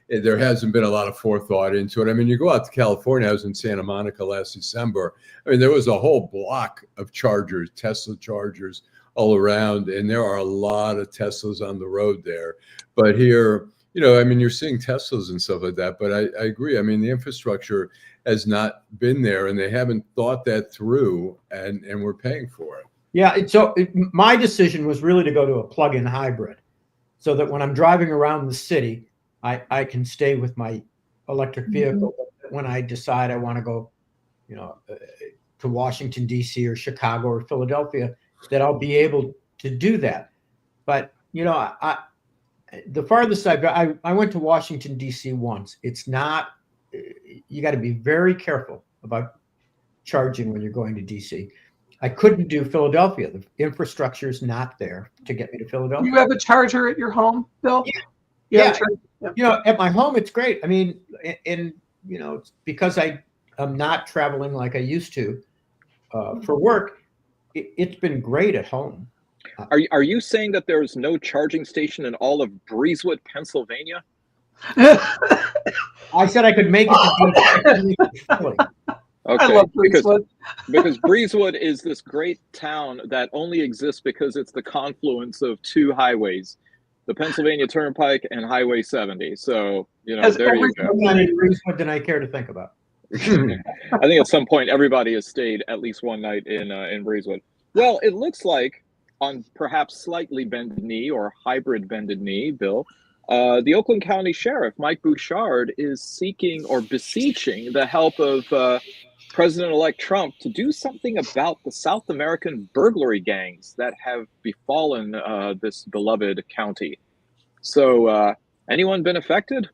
there hasn't been a lot of forethought into it. I mean, you go out to California. I was in Santa Monica last December. I mean, there was a whole block of chargers, Tesla chargers all around, and there are a lot of Teslas on the road there. But here, I mean, you're seeing Teslas and stuff like that, but I agree. I mean, the infrastructure has not been there, and they haven't thought that through, and we're paying for it. Yeah, my decision was really to go to a plug-in hybrid, so that when I'm driving around the city, I can stay with my electric vehicle. But when I decide I want to go, to Washington, D.C. or Chicago or Philadelphia, that I'll be able to do that. But, the farthest I went to Washington, D.C. once. It's not, you got to be very careful about charging when you're going to D.C. I couldn't do Philadelphia. The infrastructure is not there to get me to Philadelphia. You have a charger at your home, Bill? Yeah. At my home, it's great. I mean, it's because I'm not traveling like I used to for work. It's been great at home. Are you saying that there's no charging station in all of Breezewood, Pennsylvania? I said I could make it to Philly. Okay, I love Breezewood. because Breezewood is this great town that only exists because it's the confluence of two highways, the Pennsylvania Turnpike and Highway 70. So, there you go. More in Breezewood than I care to think about. I think at some point everybody has stayed at least one night in Breezewood. Well, it looks like, on perhaps slightly bended knee or hybrid bended knee, Bill, the Oakland County Sheriff, Mike Bouchard, is seeking or beseeching the help of President-elect Trump to do something about the South American burglary gangs that have befallen this beloved county. So, anyone been affected?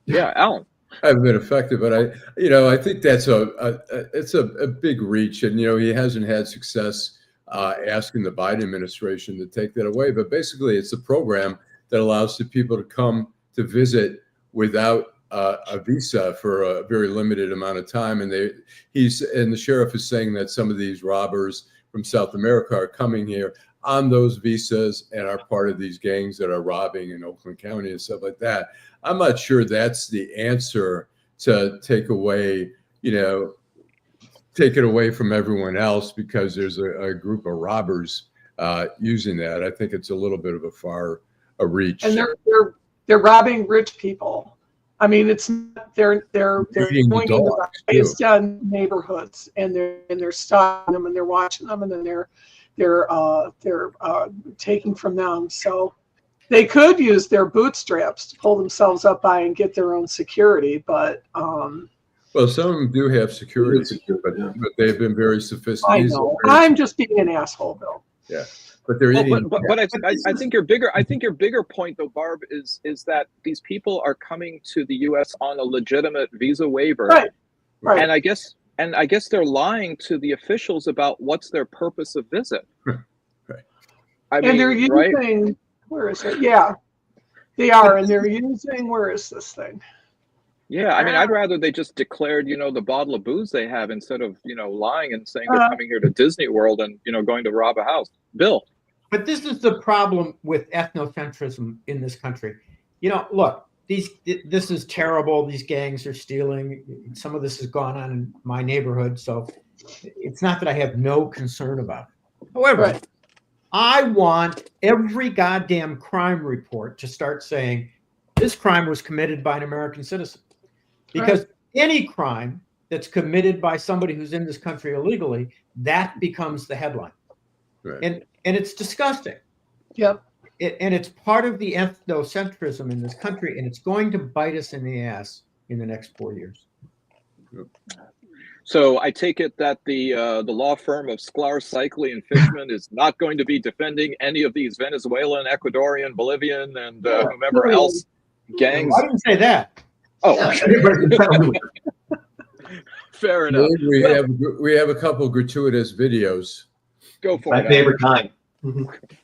Yeah, Alan. I haven't been affected, but I think that's it's a big reach, and he hasn't had success asking the Biden administration to take that away. But basically, it's a program that allows the people to come to visit without a visa for a very limited amount of time. And the sheriff is saying that some of these robbers from South America are coming here on those visas and are part of these gangs that are robbing in Oakland County and stuff like that. I'm not sure that's the answer to take it away from everyone else because there's a group of robbers using that. I think it's a little bit of a reach. And they're robbing rich people. I mean, they're going into the highest neighborhoods, and they're stopping them, and they're watching them, and then they're taking from them. So they could use their bootstraps to pull themselves up by and get their own security, but well, some of them do have security, but they've been very sophisticated. I know. I'm just being an asshole, Bill. Yeah, but they're eating. But I think your bigger point, though, Barb, is that these people are coming to the U.S. on a legitimate visa waiver, right? And I guess they're lying to the officials about what's their purpose of visit. Right. And they're using where is it? Yeah, they are, and they're using where is this thing? Yeah, I mean, I'd rather they just declared, the bottle of booze they have instead of, lying and saying they're coming here to Disney World and, going to rob a house. Bill. But this is the problem with ethnocentrism in this country. Look, this is terrible. These gangs are stealing. Some of this has gone on in my neighborhood. So it's not that I have no concern about it. However, I want every goddamn crime report to start saying this crime was committed by an American citizen. Because any crime that's committed by somebody who's in this country illegally, that becomes the headline. Right. And it's disgusting. Yep. And it's part of the ethnocentrism in this country, and it's going to bite us in the ass in the next 4 years. So I take it that the law firm of Sklar, Seikaly, and Fishman is not going to be defending any of these Venezuelan, Ecuadorian, Bolivian, and whomever else gangs. I didn't say that. Oh, fair enough. We have a couple gratuitous videos. Go for My it. favorite kind.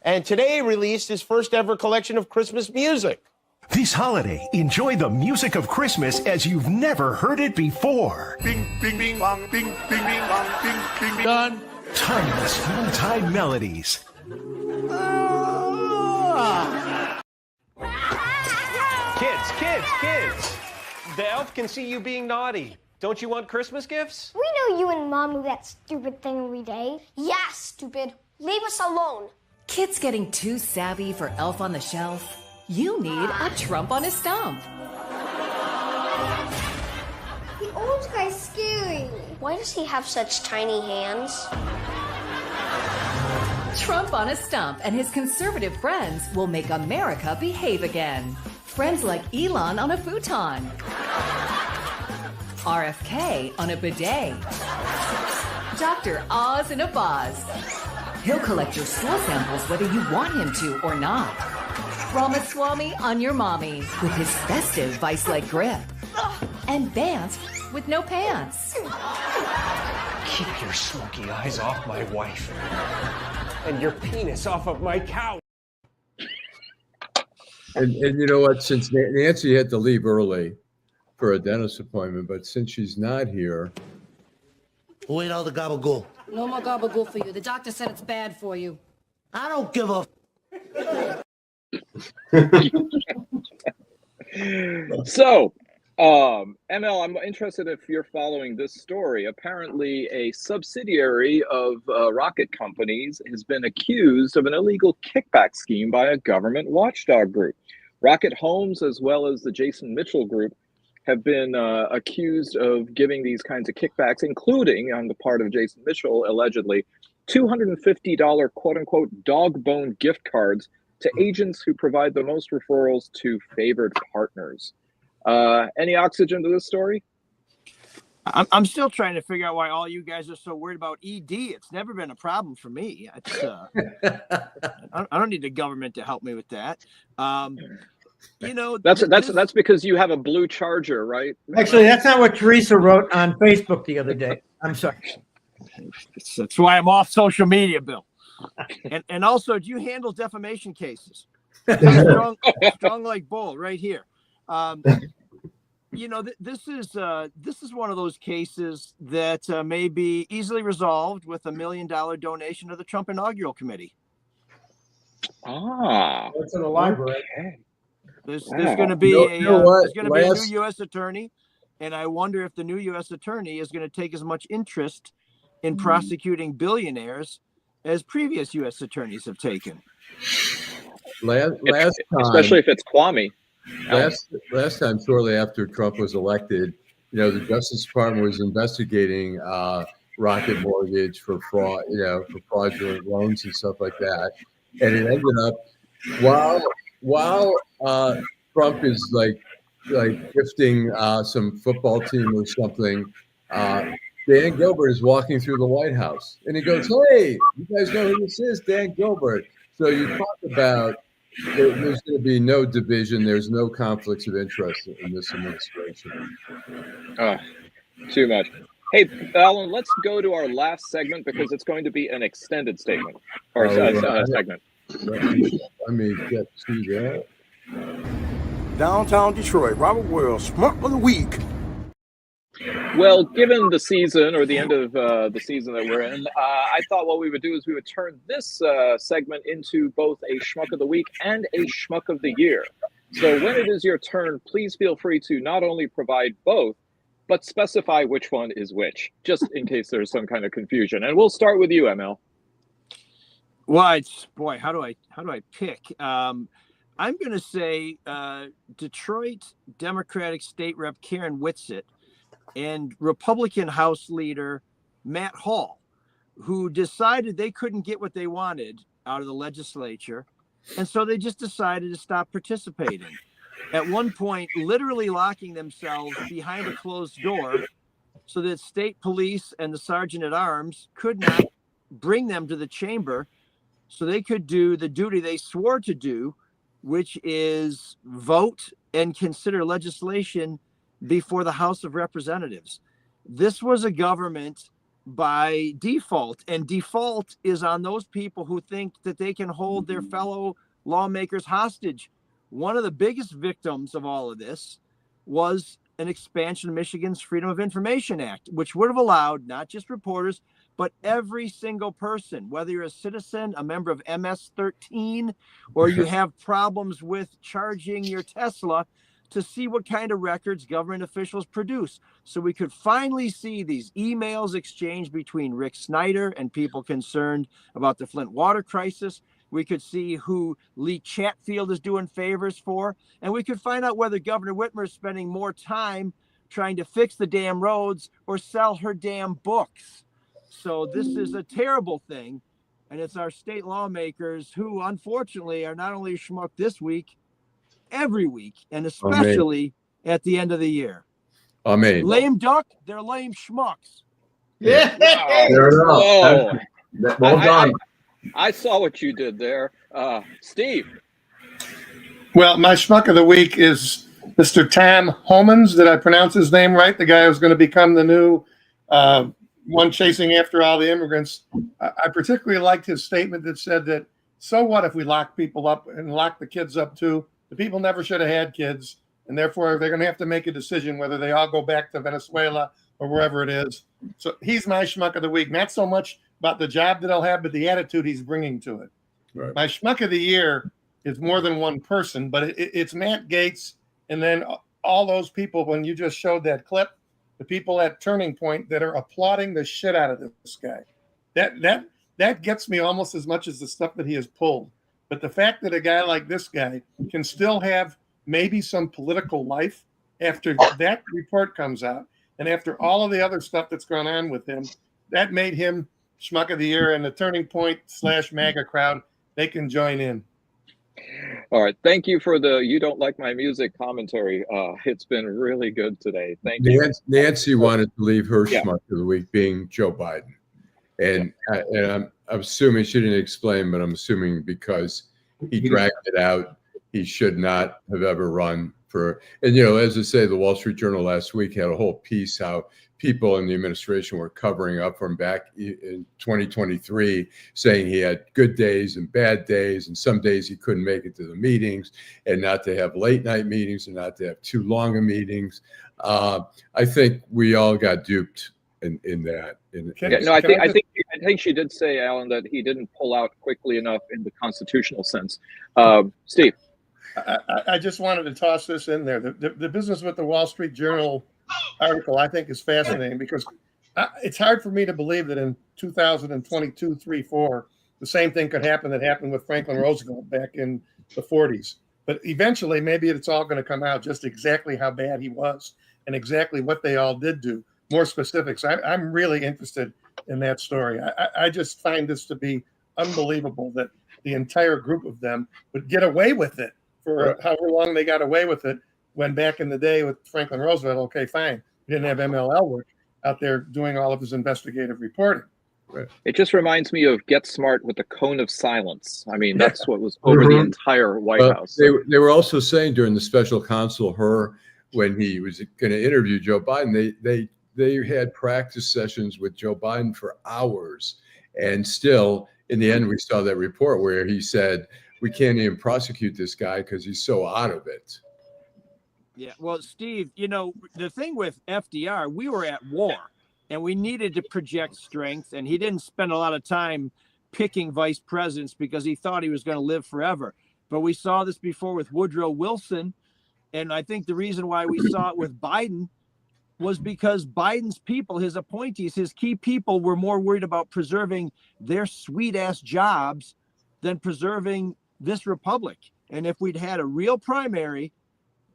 And today released his first ever collection of Christmas music. This holiday, enjoy the music of Christmas as you've never heard it before. Bing, bing, bing, bong, bing, bing, bing, bong, bing, bing, bing. Done. Timeless Yuletide melodies. Kids. The elf can see you being naughty. Don't you want Christmas gifts? We know you and Mom do that stupid thing every day. Yeah, stupid. Leave us alone. Kids getting too savvy for Elf on the Shelf? You need a Trump on a Stump. The old guy's scary. Why does he have such tiny hands? Trump on a Stump and his conservative friends will make America behave again. Friends like Elon on a futon, RFK on a bidet, Dr. Oz in a vase. He'll collect your stool samples whether you want him to or not. Ramaswamy on your mommy with his festive vice-like grip. And Vance with no pants. Keep your smoky eyes off my wife. And your penis off of my couch. And you know what? Since Nancy had to leave early for a dentist appointment, but since she's not here. Who ate all the gabagool? No more gabagool for you. The doctor said it's bad for you. I don't give a. So, ML, I'm interested if you're following this story. Apparently, a subsidiary of rocket companies has been accused of an illegal kickback scheme by a government watchdog group. Rocket Homes, as well as the Jason Mitchell Group, have been accused of giving these kinds of kickbacks, including, on the part of Jason Mitchell, allegedly, $250 quote-unquote dog bone gift cards to agents who provide the most referrals to favored partners. Any oxygen to this story? I'm still trying to figure out why all you guys are so worried about ED. It's never been a problem for me. It's, I don't need the government to help me with that. You know, that's because you have a blue Charger, right? Actually, that's not what Teresa wrote on Facebook the other day. I'm sorry. That's why I'm off social media, Bill. And also, do you handle defamation cases? Strong like bull right here. You know, this is one of those cases that may be easily resolved with $1 million donation to the Trump Inaugural Committee. That's in the library. Okay. There's going to be a new U.S. attorney, and I wonder if the new U.S. attorney is going to take as much interest in prosecuting billionaires as previous U.S. attorneys have taken. Last time, especially if it's Kwame. Last time, shortly after Trump was elected, you know, the Justice Department was investigating Rocket Mortgage for fraud, you know, for fraudulent loans and stuff like that. And it ended up while Trump is like gifting some football team or something. Dan Gilbert is walking through the White House, and he goes, "Hey, you guys know who this is? Dan Gilbert." So you talk about there's going to be no division. There's no conflicts of interest in this administration. Too much. Hey, Alan, let's go to our last segment because it's going to be an extended statement or segment. Let me get to that. Downtown Detroit, Robert Wells, Schmuck of the Week. Well, given the season or the end of the season that we're in, I thought what we would do is we would turn this segment into both a Schmuck of the Week and a Schmuck of the Year. So when it is your turn, please feel free to not only provide both, but specify which one is which, just in case there's some kind of confusion. And we'll start with you, ML. Well, boy, how do I pick? I'm going to say Detroit Democratic State Rep Karen Whitsitt and Republican House Leader Matt Hall, who decided they couldn't get what they wanted out of the legislature, and so they just decided to stop participating. At one point, literally locking themselves behind a closed door so that state police and the sergeant at arms could not bring them to the chamber so they could do the duty they swore to do, which is vote and consider legislation before the House of Representatives. This was a government by default, and default is on those people who think that they can hold their fellow lawmakers hostage. One of the biggest victims of all of this was an expansion of Michigan's Freedom of Information Act, which would have allowed not just reporters, but every single person, whether you're a citizen, a member of MS-13, or you have problems with charging your Tesla, to see what kind of records government officials produce. So we could finally see these emails exchanged between Rick Snyder and people concerned about the Flint water crisis. We could see who Lee Chatfield is doing favors for. And we could find out whether Governor Whitmer is spending more time trying to fix the damn roads or sell her damn books. So this is a terrible thing. And it's our state lawmakers who, unfortunately, are not only schmuck this week, every week, and especially at the end of the year. Amen. Lame duck, they're lame schmucks. Yeah. Wow. Well done. I saw what you did there. Steve. Well, my schmuck of the week is Mr. Tom Homans. Did I pronounce his name right? The guy who's going to become the new one chasing after all the immigrants. I particularly liked his statement that said that, so what if we lock people up and lock the kids up too? The people never should have had kids, and therefore they're going to have to make a decision whether they all go back to Venezuela or wherever it is. So he's my schmuck of the week. Not so much about the job that I'll have, but the attitude he's bringing to it. Right. My schmuck of the year is more than one person, but it's Matt Gaetz, and then all those people, when you just showed that clip, the people at Turning Point that are applauding the shit out of this guy. That gets me almost as much as the stuff that he has pulled. But the fact that a guy like this guy can still have maybe some political life after that report comes out, and after all of the other stuff that's gone on with him, that made him schmuck of the year, and the Turning Point / MAGA crowd, they can join in. All right. Thank you for the "You Don't Like My Music" commentary. It's been really good today. Thank you. Nancy wanted to leave her schmuck of the week being Joe Biden. And I'm assuming she didn't explain, but I'm assuming because he dragged it out, he should not have ever run for. And, as I say, the Wall Street Journal last week had a whole piece how people in the administration were covering up from back in 2023, saying he had good days and bad days, and some days he couldn't make it to the meetings, and not to have late night meetings and not to have too long of meetings. I think we all got duped in that. I think she did say, Alan, that he didn't pull out quickly enough in the constitutional sense. Steve. I just wanted to toss this in there. The business with the Wall Street Journal article, I think, is fascinating because it's hard for me to believe that in 2022, 3, 4, the same thing could happen that happened with Franklin Roosevelt back in the 40s. But eventually, maybe it's all going to come out just exactly how bad he was and exactly what they all did do. More specifics. I'm really interested in that story. I just find this to be unbelievable that the entire group of them would get away with it for however long they got away with it, when back in the day with Franklin Roosevelt, okay, fine, he didn't have ML Elrick out there doing all of his investigative reporting. Right. It just reminds me of Get Smart with the cone of silence. I mean, that's what was over the entire White House. They were also saying during the special counsel, when he was going to interview Joe Biden, they had practice sessions with Joe Biden for hours. And still, in the end, we saw that report where he said, we can't even prosecute this guy because he's so out of it. Yeah, well, Steve, the thing with FDR, we were at war and we needed to project strength. And he didn't spend a lot of time picking vice presidents because he thought he was going to live forever. But we saw this before with Woodrow Wilson. And I think the reason why we saw it with Biden was because Biden's people, his appointees, his key people were more worried about preserving their sweet ass jobs than preserving this republic. And if we'd had a real primary,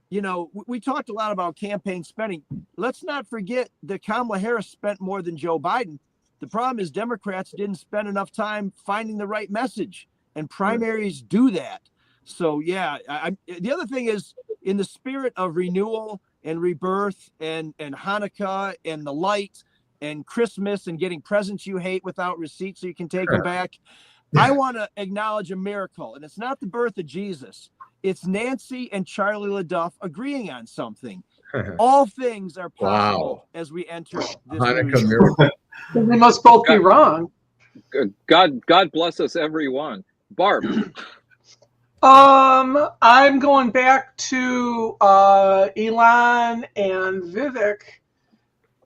you know, we talked a lot about campaign spending. Let's not forget that Kamala Harris spent more than Joe Biden. The problem is Democrats didn't spend enough time finding the right message, and primaries do that. So, yeah, the other thing is, in the spirit of renewal and rebirth and Hanukkah and the light and Christmas and getting presents you hate without receipts so you can take them back, I want to acknowledge a miracle. And it's not the birth of Jesus. It's Nancy and Charlie LaDuff agreeing on something. All things are possible as we enter this Hanukkah miracle. They must both be wrong. God bless us, everyone. Barb. I'm going back to Elon and Vivek.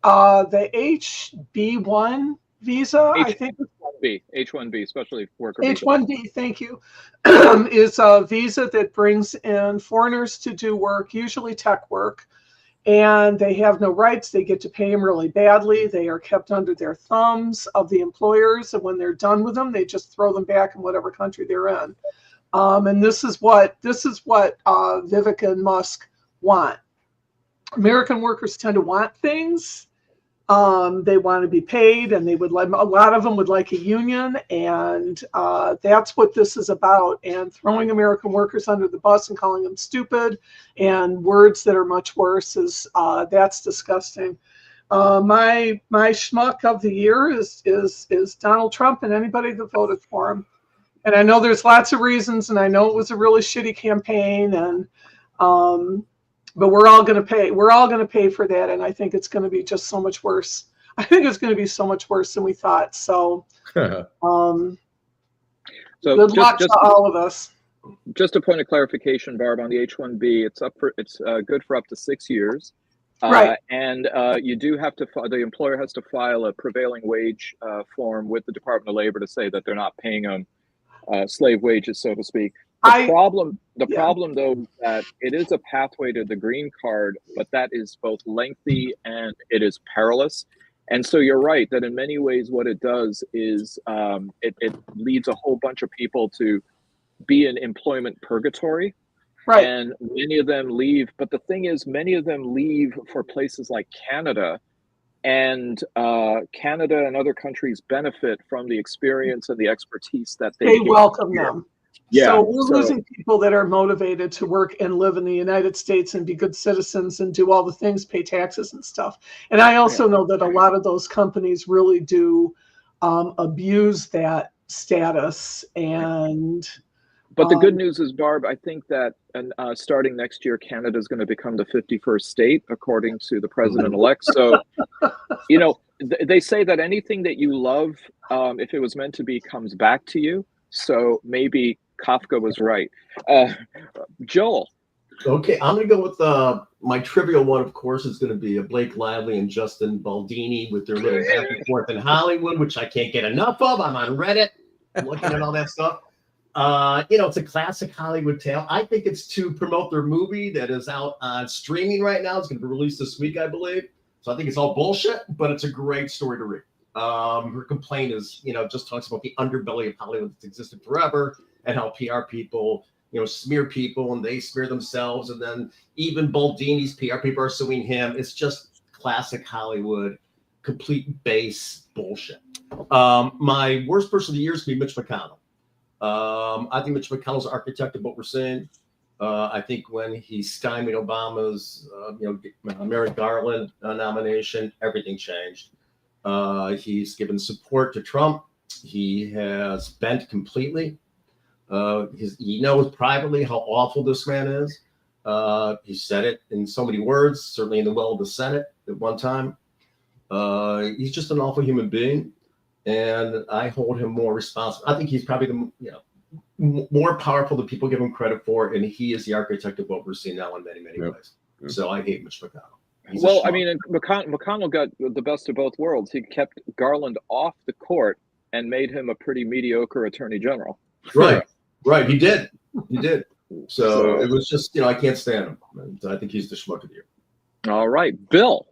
The HB1 visa, I think. H1B, especially worker visa. H1B, thank you, is a visa that brings in foreigners to do work, usually tech work, and they have no rights. They get to pay them really badly. They are kept under their thumbs of the employers, and when they're done with them, they just throw them back in whatever country they're in. And this is what Vivek and Musk want. American workers tend to want things. They want to be paid, and they would like, a lot of them would like a union, and that's what this is about. And throwing American workers under the bus and calling them stupid, and words that are much worse, is that's disgusting. My schmuck of the year is Donald Trump and anybody that voted for him. And I know there's lots of reasons, and I know it was a really shitty campaign, and but we're all going to pay. We're all going to pay for that, and I think it's going to be just so much worse. I think it's going to be so much worse than we thought. So, good luck to all of us. Just a point of clarification, Barb, on the H-1B, it's good for up to 6 years. Right. And you do have to, the employer has to file a prevailing wage form with the Department of Labor to say that they're not paying them slave wages, so to speak. The problem, though, is that it is a pathway to the green card, but that is both lengthy and it is perilous. And so you're right that in many ways what it does is it leads a whole bunch of people to be in employment purgatory. Right. And many of them leave. But the thing is, many of them leave for places like Canada. And Canada and other countries benefit from the experience and the expertise that they welcome them. Yeah, so we're losing people that are motivated to work and live in the United States and be good citizens and do all the things, pay taxes and stuff. And I also know that a lot of those companies really do abuse that status. And but the good news is, Barb, I think that starting next year, Canada is going to become the 51st state, according to the president-elect. So, you know, they say that anything that you love, if it was meant to be, comes back to you. So maybe Kafka was right. Joel. Okay, I'm going to go with my trivial one, of course, is going to be Blake Lively and Justin Baldini with their little back and forth in Hollywood, which I can't get enough of. I'm on Reddit looking at all that stuff. You know, it's a classic Hollywood tale. I think it's to promote their movie that is out on streaming right now. It's going to be released this week, I believe. So I think it's all bullshit, but it's a great story to read. Her complaint is, you know, just talks about the underbelly of Hollywood that's existed forever and how PR people, you know, smear people and they smear themselves. And then even Baldini's PR people are suing him. It's just classic Hollywood, complete base bullshit. My worst person of the year is going to be Mitch McConnell. I think Mitch McConnell's architect of what we're seeing. I think when he stymied Obama's, Merrick Garland nomination, everything changed. He's given support to Trump. He has bent completely. He knows privately how awful this man is. He said it in so many words, certainly in the well of the Senate at one time. He's just an awful human being. And I hold him more responsible. I think he's probably more powerful than people give him credit for, and he is the architect of what we're seeing now in many ways. So I hate Mitch McConnell. Well, I mean, McConnell got the best of both worlds. He kept Garland off the court and made him a pretty mediocre attorney general. Right. He did. So it was just, I can't stand him. And I think he's the schmuck of the year. All right, Bill.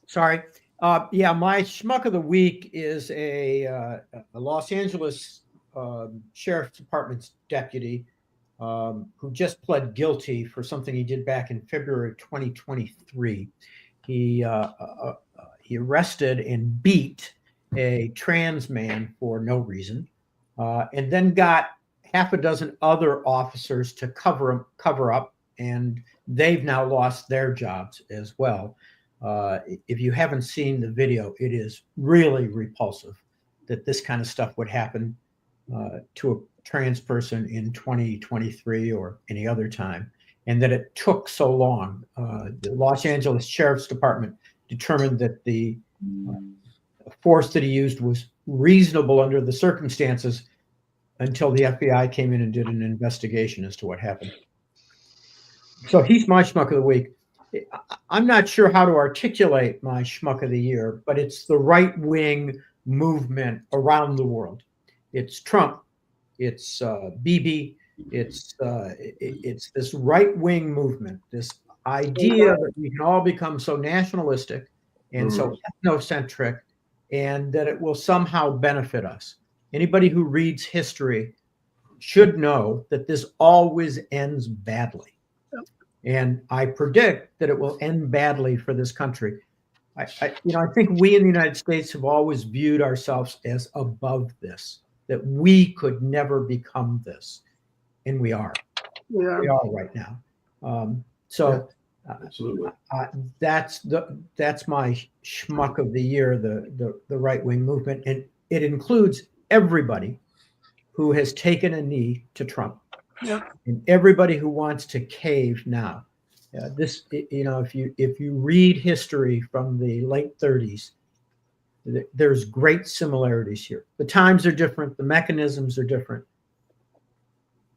Sorry. Yeah, my schmuck of the week is a Los Angeles Sheriff's Department's deputy who just pled guilty for something he did back in February 2023. He arrested and beat a trans man for no reason, and then got half a dozen other officers to cover up, and they've now lost their jobs as well. If you haven't seen the video, it is really repulsive that this kind of stuff would happen to a trans person in 2023 or any other time, and that it took so long. The Los Angeles Sheriff's Department determined that the force that he used was reasonable under the circumstances until the FBI came in and did an investigation as to what happened. So he's my schmuck of the week. I'm not sure how to articulate my schmuck of the year, but it's the right-wing movement around the world. It's Trump, it's Bibi, it's this right-wing movement, this idea that we can all become so nationalistic and so ethnocentric, and that it will somehow benefit us. Anybody who reads history should know that this always ends badly. And I predict that it will end badly for this country. I think we in the United States have always viewed ourselves as above this, that we could never become this, and we are. Yeah. We are right now. Absolutely. That's my schmuck of the year, the right-wing movement, and it includes everybody who has taken a knee to Trump. Yeah. And everybody who wants to cave now. If you read history from the late 30s, there's great similarities here. The times are different, the mechanisms are different,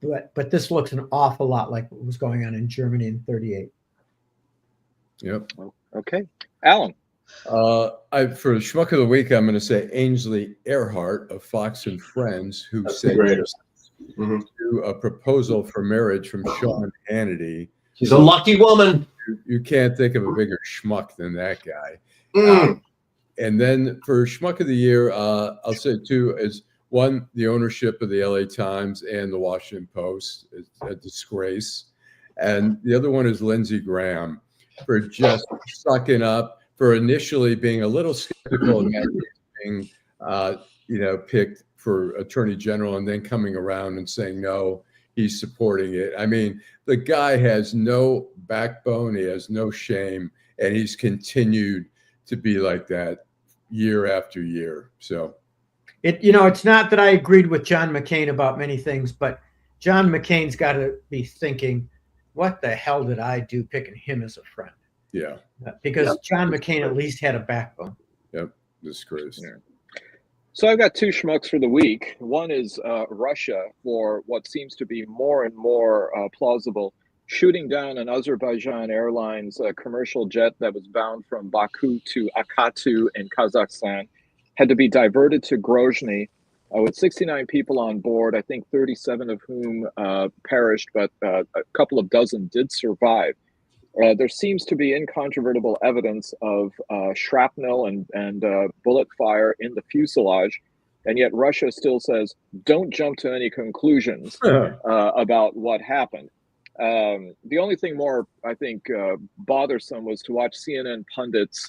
but this looks an awful lot like what was going on in Germany in 38. Yep. Okay, Alan. For the schmuck of the week, I'm going to say Ainsley Earhart of Fox and Friends, who said to a proposal for marriage from Sean Hannity. She's a lucky woman. You can't think of a bigger schmuck than that guy. And then for schmuck of the year, I'll say two is one, the ownership of the LA Times and the Washington Post is a disgrace. And the other one is Lindsey Graham for just sucking up, for initially being a little skeptical of being, picked for Attorney General and then coming around and saying, no, he's supporting it. I mean, the guy has no backbone. He has no shame. And he's continued to be like that year after year. So it's not that I agreed with John McCain about many things, but John McCain's got to be thinking, what the hell did I do picking him as a friend? Yeah. Because John McCain at least had a backbone. Yep. Disgrace. Yeah. So I've got two schmucks for the week. One is Russia for what seems to be more and more plausible shooting down an Azerbaijan Airlines commercial jet that was bound from Baku to Akatu in Kazakhstan, had to be diverted to Grozny with 69 people on board, I think 37 of whom perished, but a couple of dozen did survive. There seems to be incontrovertible evidence of shrapnel and bullet fire in the fuselage, and yet Russia still says, don't jump to any conclusions about what happened. The only thing more, I think, bothersome was to watch CNN pundits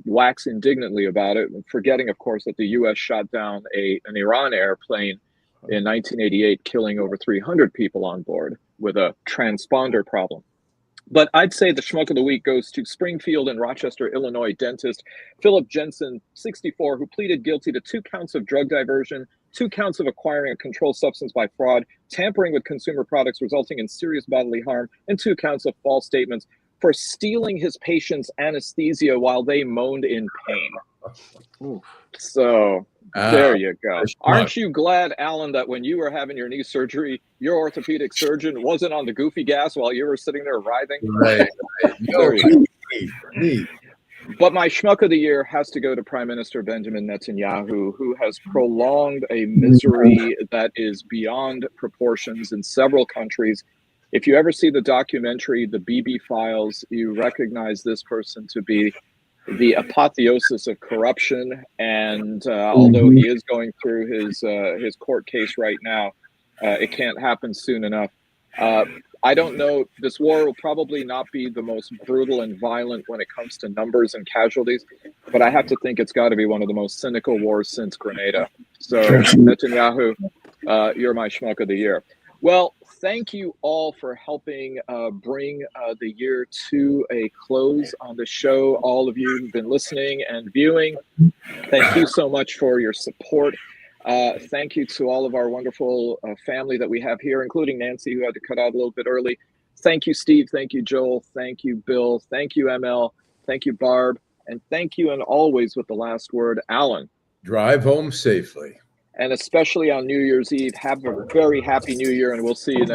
wax indignantly about it, forgetting, of course, that the U.S. shot down an Iran airplane in 1988, killing over 300 people on board with a transponder problem. But I'd say the schmuck of the week goes to Springfield and Rochester, Illinois dentist Philip Jensen, 64, who pleaded guilty to 2 counts of drug diversion, 2 counts of acquiring a controlled substance by fraud, tampering with consumer products resulting in serious bodily harm, and 2 counts of false statements for stealing his patients' anesthesia while they moaned in pain. So there you go. Aren't you glad, Alan, that when you were having your knee surgery, your orthopedic surgeon wasn't on the goofy gas while you were sitting there writhing? Right. There you go. But my schmuck of the year has to go to Prime Minister Benjamin Netanyahu, who has prolonged a misery that is beyond proportions in several countries. If you ever see the documentary, The BB Files, you recognize this person to be the apotheosis of corruption. And although he is going through his court case right now, it can't happen soon enough. I don't know. This war will probably not be the most brutal and violent when it comes to numbers and casualties, but I have to think it's got to be one of the most cynical wars since Grenada. So Netanyahu, you're my Schmuck of the year. Well, thank you all for helping bring the year to a close on the show. All of you who've been listening and viewing, thank you so much for your support. Thank you to all of our wonderful family that we have here, including Nancy, who had to cut out a little bit early. Thank you, Steve. Thank you, Joel. Thank you, Bill. Thank you, ML. Thank you, Barb. And thank you, and always with the last word, Allan. Drive home safely. And especially on New Year's Eve, have a very happy New Year, and we'll see you next